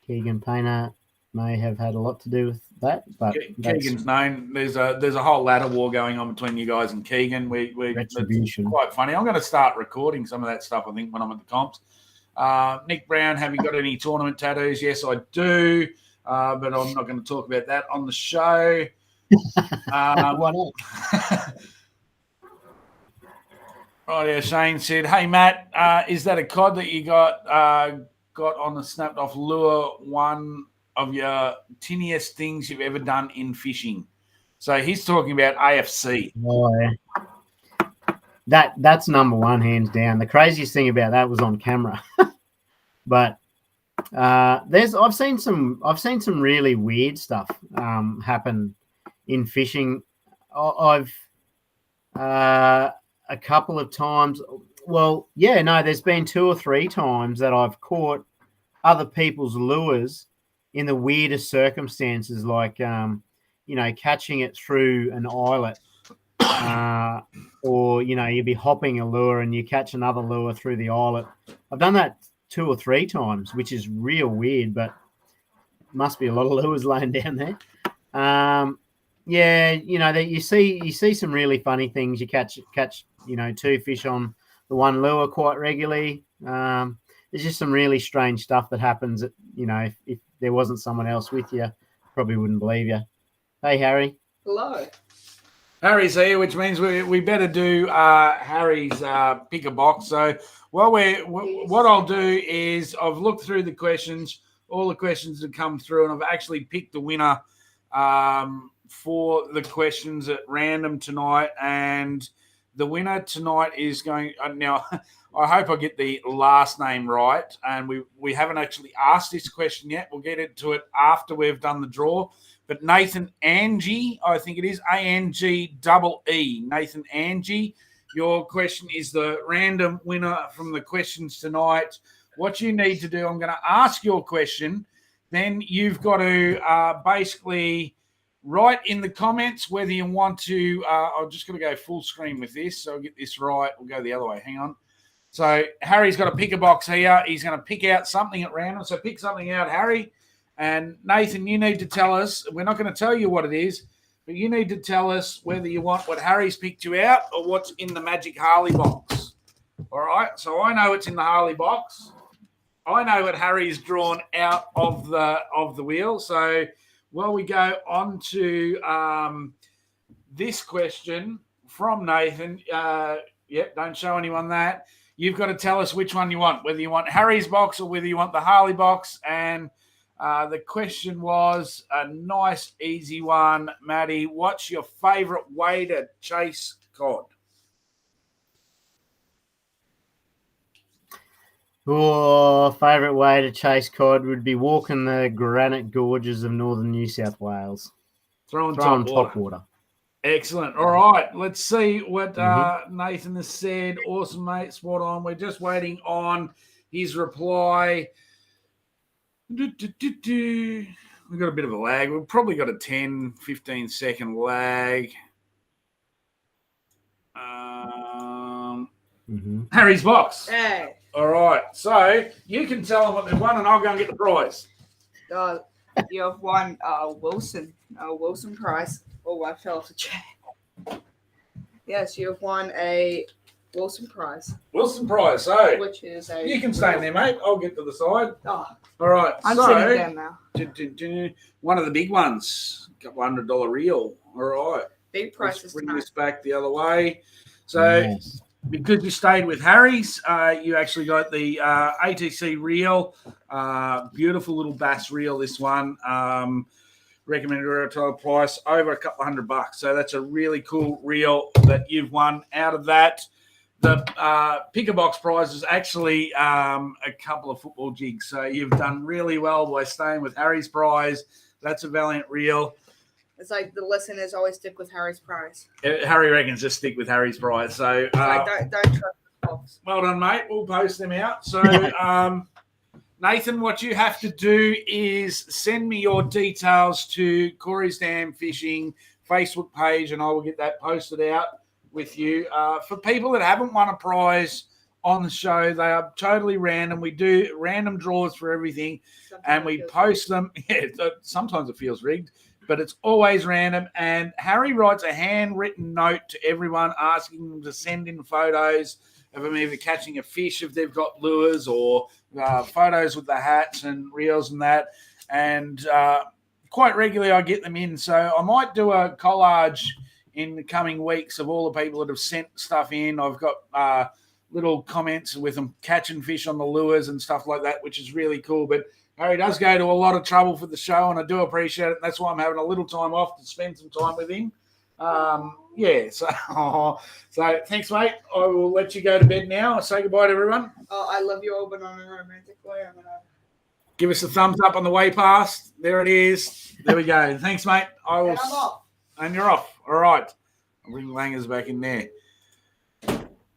Keegan Painter may have had a lot to do with that, but Keegan's known. There's a whole ladder war going on between you guys and Keegan. Retribution. It's quite funny. I'm going to start recording some of that stuff, I think, when I'm at the comps. Nick Brown, have you got any tournament tattoos? Yes, I do, but I'm not going to talk about that on the show. Why not? Right, yeah, Shane said, "Hey Matt, is that a cod that you got on the snapped off lure? One of your tinniest things you've ever done in fishing?" So he's talking about AFC. Oh, yeah. That's number one, hands down. The craziest thing about that was on camera, but I've seen some really weird stuff happen in fishing. I've a couple of times. Well, yeah, no, there's been 2 or 3 times that I've caught other people's lures in the weirdest circumstances, like catching it through an eyelet, or you'd be hopping a lure and you catch another lure through the eyelet. I've done that 2 or 3 times, which is real weird, but must be a lot of lures laying down there. That you see some really funny things. You catch 2 fish on the one lure quite regularly. There's just some really strange stuff that happens that, if there wasn't someone else with you, probably wouldn't believe you. Hey, Harry. Hello. Harry's here, which means we better do Harry's pick a box. So what I'll do is I've looked through the questions, all the questions that come through, and I've actually picked the winner for the questions at random tonight. And the winner tonight is going now. I hope I get the last name right. And we haven't actually asked this question yet. We'll get into it after we've done the draw. But Nathan Angie, I think it is ANGEE. Nathan Angie, your question is the random winner from the questions tonight. What you need to do, I'm going to ask your question. Then you've got to basically write in the comments whether you want to. I'm just going to go full screen with this, so I'll get this right. We'll go the other way. Hang on. So Harry's got to pick a box here. He's going to pick out something at random. So pick something out, Harry. And Nathan, you need to tell us. We're not going to tell you what it is, but you need to tell us whether you want what Harry's picked you out or what's in the Magic Harley box. All right. So I know it's in the Harley box. I know what Harry's drawn out of the wheel. So while we go on to this question from Nathan, don't show anyone that. You've got to tell us which one you want, whether you want Harry's box or whether you want the Harley box. And the question was a nice, easy one. Maddie, what's your favourite way to chase cod? Oh, favourite way to chase cod would be walking the granite gorges of northern New South Wales. Throwing top water. Excellent. All right. Let's see what Nathan has said. Awesome, mate. Spot on. We're just waiting on his reply. We've got a bit of a lag. We've probably got a 10, 15-second lag. Harry's box. Hey. All right. So you can tell them what they've won, and I'll go and get the prize. You have won Wilson prize. Oh, I fell off the chair. Yes, you have won a Wilson prize. Wilson prize. So which is a. You can stay in there, mate. I'll get to the side. Oh. All right. I'm sitting down now. One of the big ones. $200 reel. All right. Big prices. Let's bring this back the other way. So because you stayed with Harry's, you actually got the ATC reel. Beautiful little bass reel, this one. Recommended retail price over a couple $100. So that's a really cool reel that you've won out of that. The picker box prize is actually a couple of football jigs. So you've done really well by staying with Harry's prize. That's a valiant reel. It's like the listeners always stick with Harry's prize. Harry reckons just stick with Harry's prize. So Don't trust the box. well done, mate. We'll post them out. So Nathan, what you have to do is send me your details to Corey's Dam Fishing Facebook page, and I will get that posted out with you. For people that haven't won a prize on the show, they are totally random. We do random draws for everything, and we post them. Yeah, sometimes it feels rigged, but it's always random. And Harry writes a handwritten note to everyone asking them to send in photos of them either catching a fish if they've got lures, or photos with the hats and reels and that. And quite regularly I get them in. So I might do a collage in the coming weeks of all the people that have sent stuff in. I've got little comments with them catching fish on the lures and stuff like that, which is really cool. But Harry does go to a lot of trouble for the show, and I do appreciate it. That's why I'm having a little time off to spend some time with him. So thanks, mate. I will let you go to bed now. I'll say goodbye to everyone. Oh, I love you all, but on a romantic way. I'm gonna Give us a thumbs up on the way past. There it is. There we go. Thanks, mate. I will. And I'm off. And you're off. All right. I'll bring Langers back in there.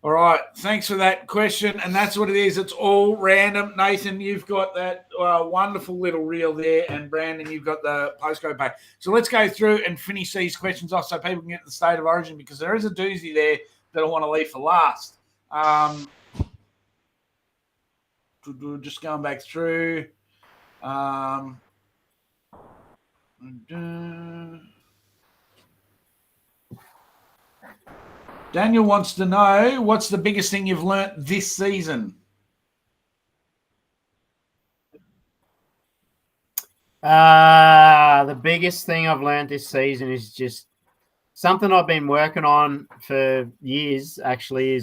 All right. Thanks for that question. And that's what it is. It's all random. Nathan, you've got that wonderful little reel there. And Brandon, you've got the postcode pack. So let's go through and finish these questions off so people can get to the state of origin, because there is a doozy there that I want to leave for last. Just going back through. Daniel wants to know, what's the biggest thing you've learnt this season? The biggest thing I've learned this season is just something I've been working on for years. Actually,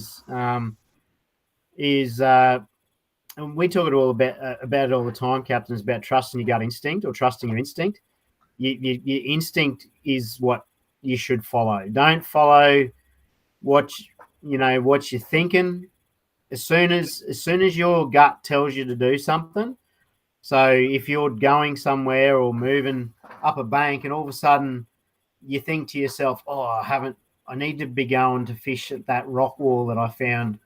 and we talk about it all the time, captains, about trusting your gut instinct or trusting your instinct. Your instinct is what you should follow. Don't follow what you're thinking. As soon as your gut tells you to do something. So if you're going somewhere or moving up a bank, and all of a sudden you think to yourself, I need to be going to fish at that rock wall that I found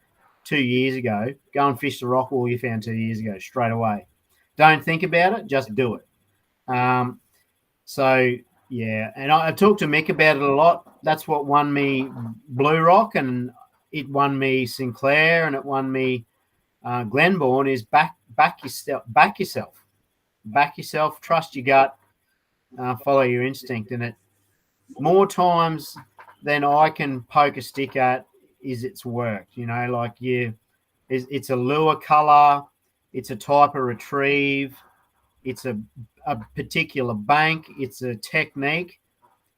2 years ago. Go and fish the rock wall you found 2 years ago straight away. Don't think about it, just do it. And I talked to Mick about it a lot. That's what won me Blue Rock, and it won me Sinclair, and it won me Glenbourne. Is back yourself, trust your gut, follow your instinct. And it more times than I can poke a stick at is it's worked. It's a lure color, it's a type of retrieve, it's a particular bank, it's a technique.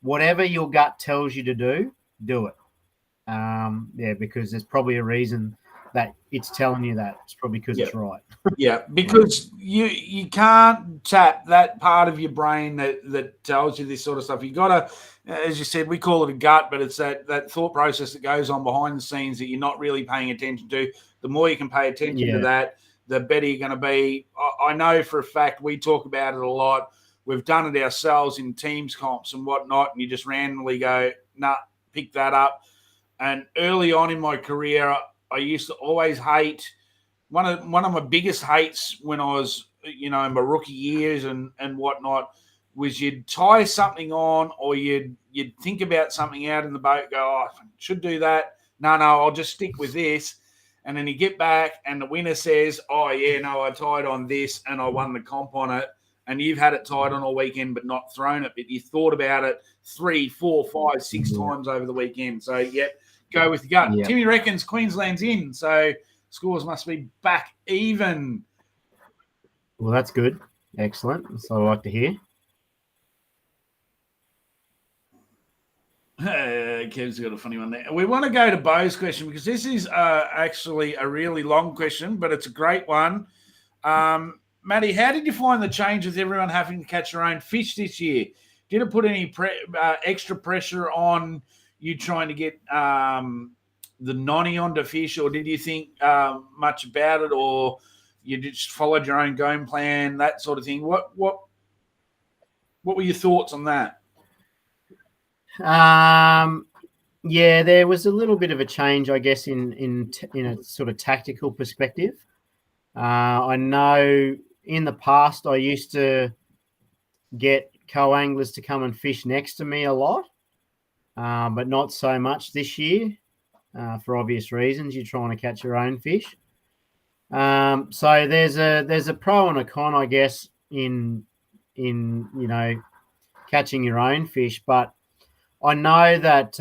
Whatever your gut tells you to do it. Because there's probably a reason that it's telling you that. It's probably because it's right. Yeah, because you can't tap that part of your brain that tells you this sort of stuff. You got to, as you said, we call it a gut, but it's that thought process that goes on behind the scenes that you're not really paying attention to. The more you can pay attention to that, the better you're going to be. I know for a fact we talk about it a lot. We've done it ourselves in teams comps and whatnot, and you just randomly go, pick that up. And early on in my career, I used to always hate one of my biggest hates when I was, in my rookie years and whatnot, was you'd tie something on, or you'd think about something out in the boat, go, I should do that. No, I'll just stick with this. And then you get back and the winner says, I tied on this and I won the comp on it. And you've had it tied on all weekend but not thrown it. But you thought about it 3, 4, 5, 6 times over the weekend. So, go with the gut. Yep. Timmy reckons Queensland's in. So, scores must be back even. Well, that's good. Excellent. That's what I like to hear. Kev's got a funny one there. We want to go to Bos question because this is actually a really long question, but it's a great one. Matty, how did you find the change with everyone having to catch their own fish this year? Did it put any extra pressure on you trying to get the nonny onto fish, or did you think much about it, or you just followed your own game plan, that sort of thing? What were your thoughts on that? Yeah, there was a little bit of a change, I guess, in a sort of tactical perspective. I know in the past I used to get co-anglers to come and fish next to me a lot, but not so much this year for obvious reasons. You're trying to catch your own fish. So there's a pro and a con, I guess, in catching your own fish, but I know that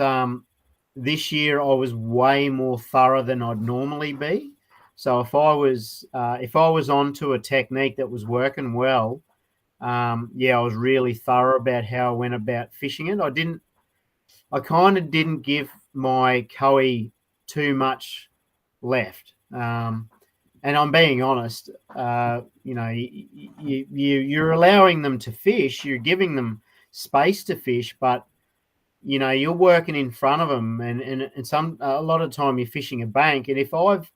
this year I was way more thorough than I'd normally be. So if I was onto a technique that was working well, I was really thorough about how I went about fishing it. I kind of didn't give my Coey too much left. And I'm being honest, you're allowing them to fish, you're giving them space to fish, but you're working in front of them, and a lot of time you're fishing a bank. And if I've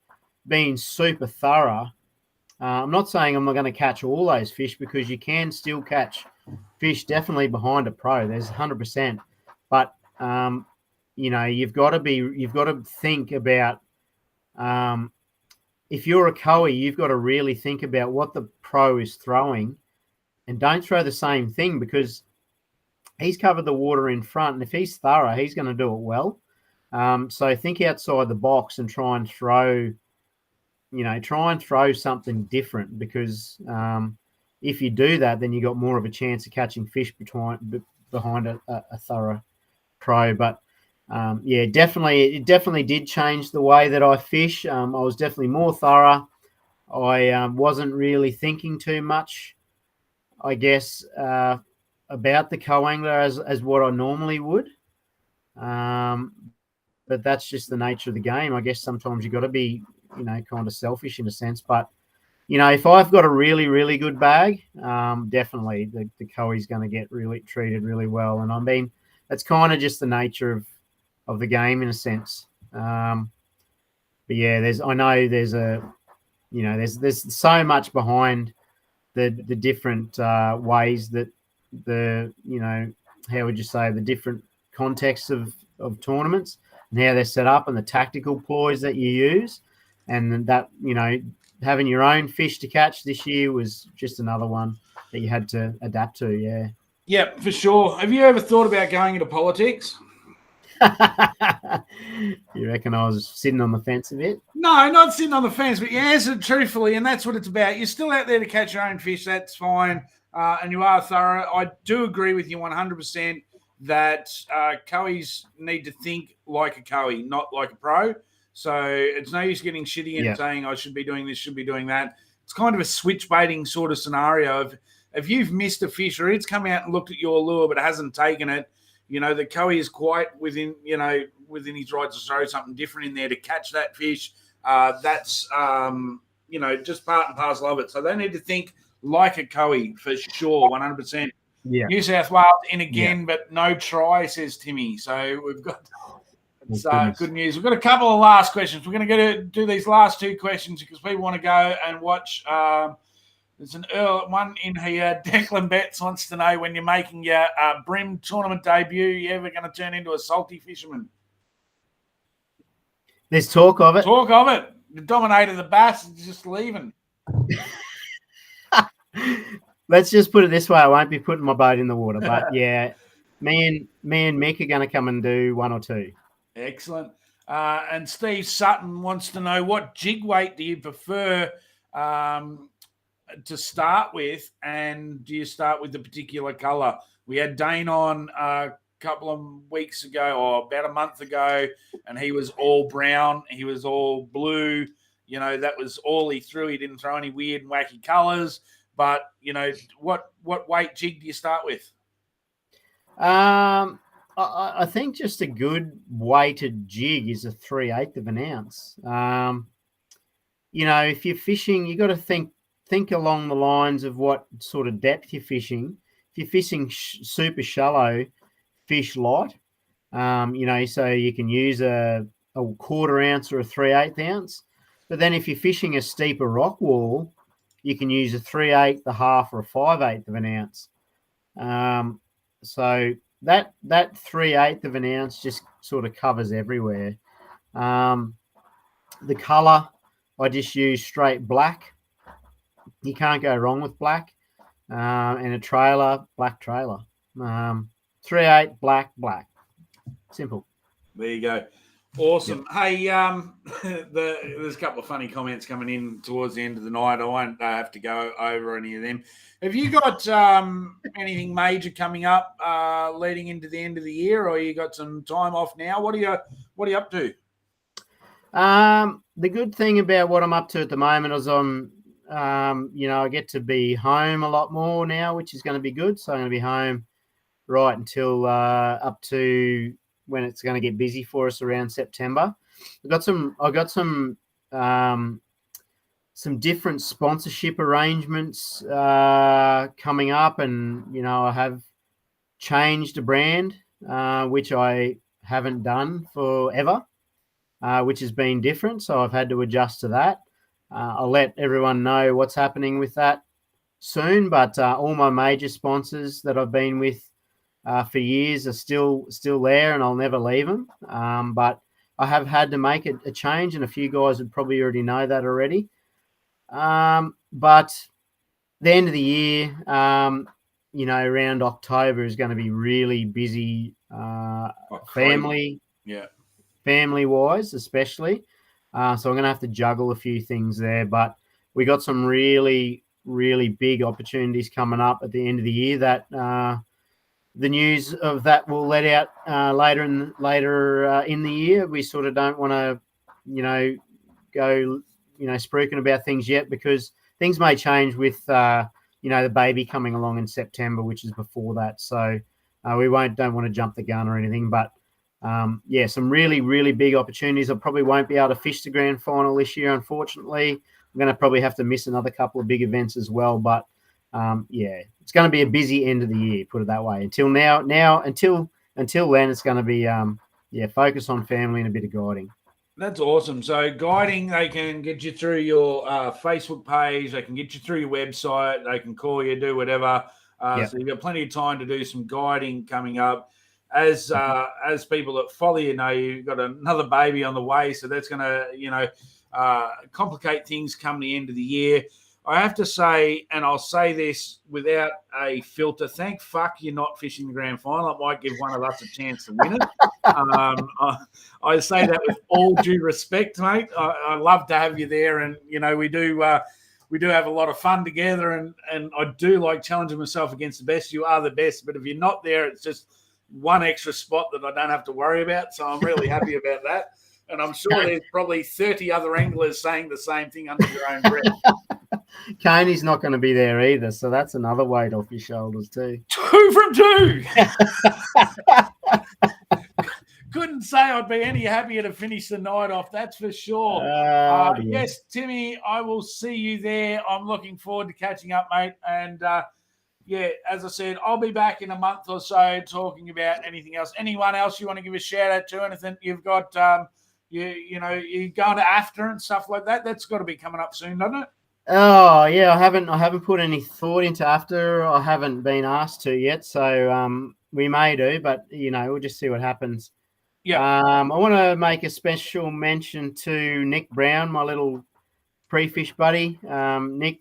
been super thorough, I'm not saying I'm not going to catch all those fish, because you can still catch fish definitely behind a pro. There's 100%, but you've got to think about if you're a Coey, you've got to really think about what the pro is throwing, and don't throw the same thing, because he's covered the water in front, and if he's thorough, he's going to do it well. So think outside the box and try and throw something different, because if you do that, then you got more of a chance of catching fish behind a thorough pro. But it definitely did change the way that I fish. I was definitely more thorough. I wasn't really thinking too much, I guess, about the co-angler as what I normally would. But that's just the nature of the game. I guess sometimes you got to be, kind of selfish in a sense. But, if I've got a really, really good bag, definitely the Coey's going to get really treated really well. And that's kind of just the nature of the game in a sense. But yeah, there's so much behind the different ways that how would you say, the different contexts of tournaments and how they're set up and the tactical ploys that you use. And that, having your own fish to catch this year was just another one that you had to adapt to. Yeah. Yeah, for sure. Have you ever thought about going into politics? You reckon I was sitting on the fence a bit? No, not sitting on the fence, but you answered truthfully, and that's what it's about. You're still out there to catch your own fish. That's fine. And you are thorough. I do agree with you 100% that Coeys need to think like a Coey, not like a pro. So it's no use getting shitty and saying, I should be doing this, should be doing that. It's kind of a switch baiting sort of scenario. If you've missed a fish or it's come out and looked at your lure but hasn't taken it, the Coey is quite within his right to throw something different in there to catch that fish. That's, just part and parcel of it. So they need to think like a Coey for sure, 100%. Yeah. New South Wales in again, but no try, says Timmy. So we've got good news. We've got a couple of last questions. We're going to do these last two questions because we want to go and watch. There's one in here. Declan Betts wants to know, when you're making your Brim tournament debut, you ever going to turn into a salty fisherman? There's talk of it. Talk of it. You dominated the bass. It's just leaving. Let's just put it this way. I won't be putting my boat in the water. But, yeah, me and Mick are going to come and do one or two. Excellent. And Steve Sutton wants to know, what jig weight do you prefer to start with, and do you start with the particular colour? We had Dane on a couple of weeks ago, or about a month ago, and he was all brown. He was all blue. That was all he threw. He didn't throw any weird and wacky colours. But, what weight jig do you start with? I I think just a good weighted jig is a 3/8 of an ounce. If you're fishing, you got to think along the lines of what sort of depth you're fishing. If you're fishing super shallow, fish light. So you can use a 1/4 ounce or a 3/8 ounce. But then if you're fishing a steeper rock wall, you can use a 3/8, a half, or a 5/8 of an ounce. So that 3/8 of an ounce just sort of covers everywhere. The color, I just use straight black. You can't go wrong with black. And a trailer, black trailer. 3/8, black. Simple. There you go. Awesome. Yep. Hey, there's a couple of funny comments coming in towards the end of the night. I won't have to go over any of them. Have you got anything major coming up leading into the end of the year, or you got some time off now? What are you up to? The good thing about what I'm up to at the moment is I get to be home a lot more now, which is going to be good. So I'm going to be home right until up to when it's going to get busy for us around September. I got some different sponsorship arrangements coming up, and I have changed a brand which I haven't done forever, which has been different. So I've had to adjust to that. I'll let everyone know what's happening with that soon. But all my major sponsors that I've been with for years are still there, and I'll never leave them. But I have had to make a change, and a few guys would probably already know that already. But the end of the year, around October is going to be really busy, family-wise especially. So I'm going to have to juggle a few things there. But we got some really, really big opportunities coming up at the end of the year that the news of that will let out later in the year. We sort of don't want to, go, spruiking about things yet, because things may change with, the baby coming along in September, which is before that. So we don't want to jump the gun or anything. But some really, really big opportunities. I probably won't be able to fish the grand final this year, unfortunately. I'm going to probably have to miss another couple of big events as well. But it's going to be a busy end of the year, put it that way. Until then, it's going to be focus on family and a bit of guiding. That's awesome. So guiding, they can get you through your Facebook page, they can get you through your website, they can call you, do whatever. So you've got plenty of time to do some guiding coming up. As people that follow you know, you've got another baby on the way, so that's going to complicate things come the end of the year. I have to say, and I'll say this without a filter, thank fuck you're not fishing the grand final. It might give one of us a chance to win it. I say that with all due respect, mate. I love to have you there, and we do have a lot of fun together, and I do like challenging myself against the best. You are the best, but if you're not there, it's just one extra spot that I don't have to worry about. So I'm really happy about that. And I'm sure there's probably 30 other anglers saying the same thing under their own breath. Caney's not going to be there either, so that's another weight off your shoulders too. 2 from 2. Couldn't say I'd be any happier to finish the night off, that's for sure. Yes, Timmy, I will see you there. I'm looking forward to catching up, mate. And as I said, I'll be back in a month or so talking about anything else. Anyone else you want to give a shout out to? Anything you've got? You're going to AFTA and stuff like that. That's got to be coming up soon, doesn't it? Oh yeah, I haven't put any thought into AFTA. I haven't been asked to yet, so we may do, but we'll just see what happens. Yeah. I want to make a special mention to Nick Brown, my little Prefish buddy. Nick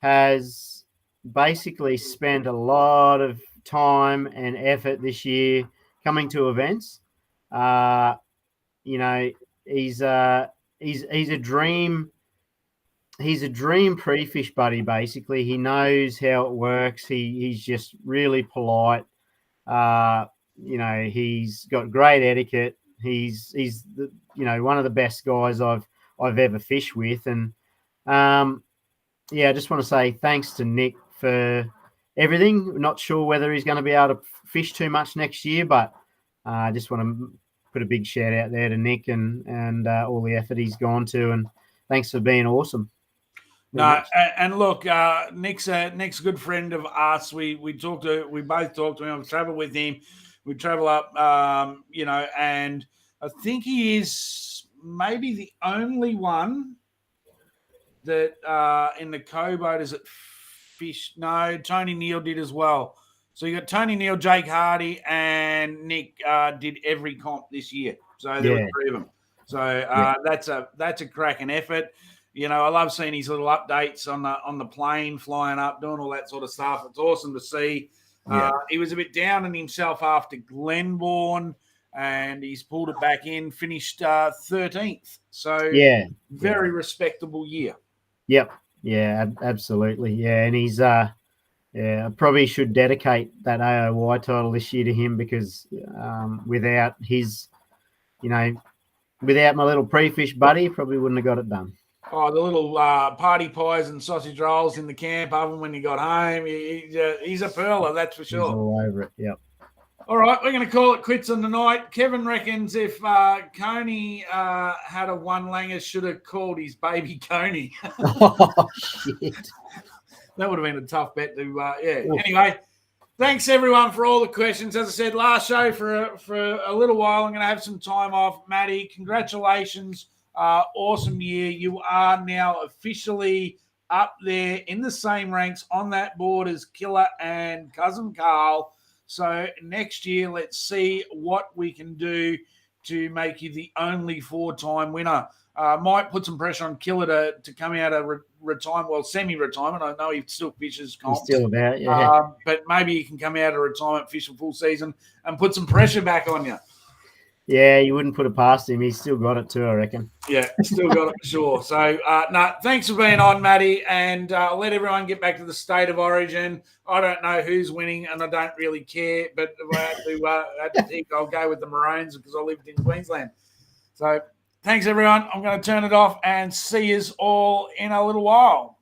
has basically spent a lot of time and effort this year coming to events. He's a dream. He's a dream Prefish buddy. Basically, he knows how it works. He's just really polite. He's got great etiquette. He's the, one of the best guys I've ever fished with. And I just want to say thanks to Nick for everything. Not sure whether he's going to be able to fish too much next year, but I just want to put a big shout out there to Nick and all the effort he's gone to, and thanks for being awesome. No, and look, Nick's a good friend of us. We both talk to him. We travel with him. We travel up, and I think he is maybe the only one that in the co-boaters at Fish. No, Tony Neal did as well. So you got Tony Neal, Jake Hardy, and Nick did every comp this year. So there were 3 of them. So that's a cracking effort. I love seeing his little updates on the plane, flying up, doing all that sort of stuff. It's awesome to see. He was a bit down on himself after Glenbourne, and he's pulled it back in, finished 13th. So very respectable year. Yep. Yeah, absolutely. Yeah, and he's I probably should dedicate that AOY title this year to him, because without his, without my little Prefish buddy, probably wouldn't have got it done. Oh, the little party pies and sausage rolls in the camp oven when he got home. He's a pearler, that's for sure. He's all over it, yep. All right, we're going to call it quits on the night. Kevin reckons if Coney had a one-langer, should have called his baby Coney. Oh, shit. That would have been a tough bet to, Anyway, thanks, everyone, for all the questions. As I said, last show for a little while. I'm going to have some time off. Maddie, congratulations. Awesome year. You are now officially up there in the same ranks on that board as Killer and Cousin Carl. So next year, let's see what we can do to make you the only 4-time winner. Might put some pressure on Killer to come out of retirement, well, semi-retirement. I know he still fishes comps. He's still about, yeah. But maybe he can come out of retirement, fish a full season, and put some pressure back on you. Yeah, you wouldn't put it past him. He's still got it too, I reckon. Yeah, still got it for sure. So, thanks for being on, Matty, and let everyone get back to the state of origin. I don't know who's winning, and I don't really care, but if I had to think, I'll go with the Maroons because I lived in Queensland. So, thanks, everyone. I'm going to turn it off and see you all in a little while.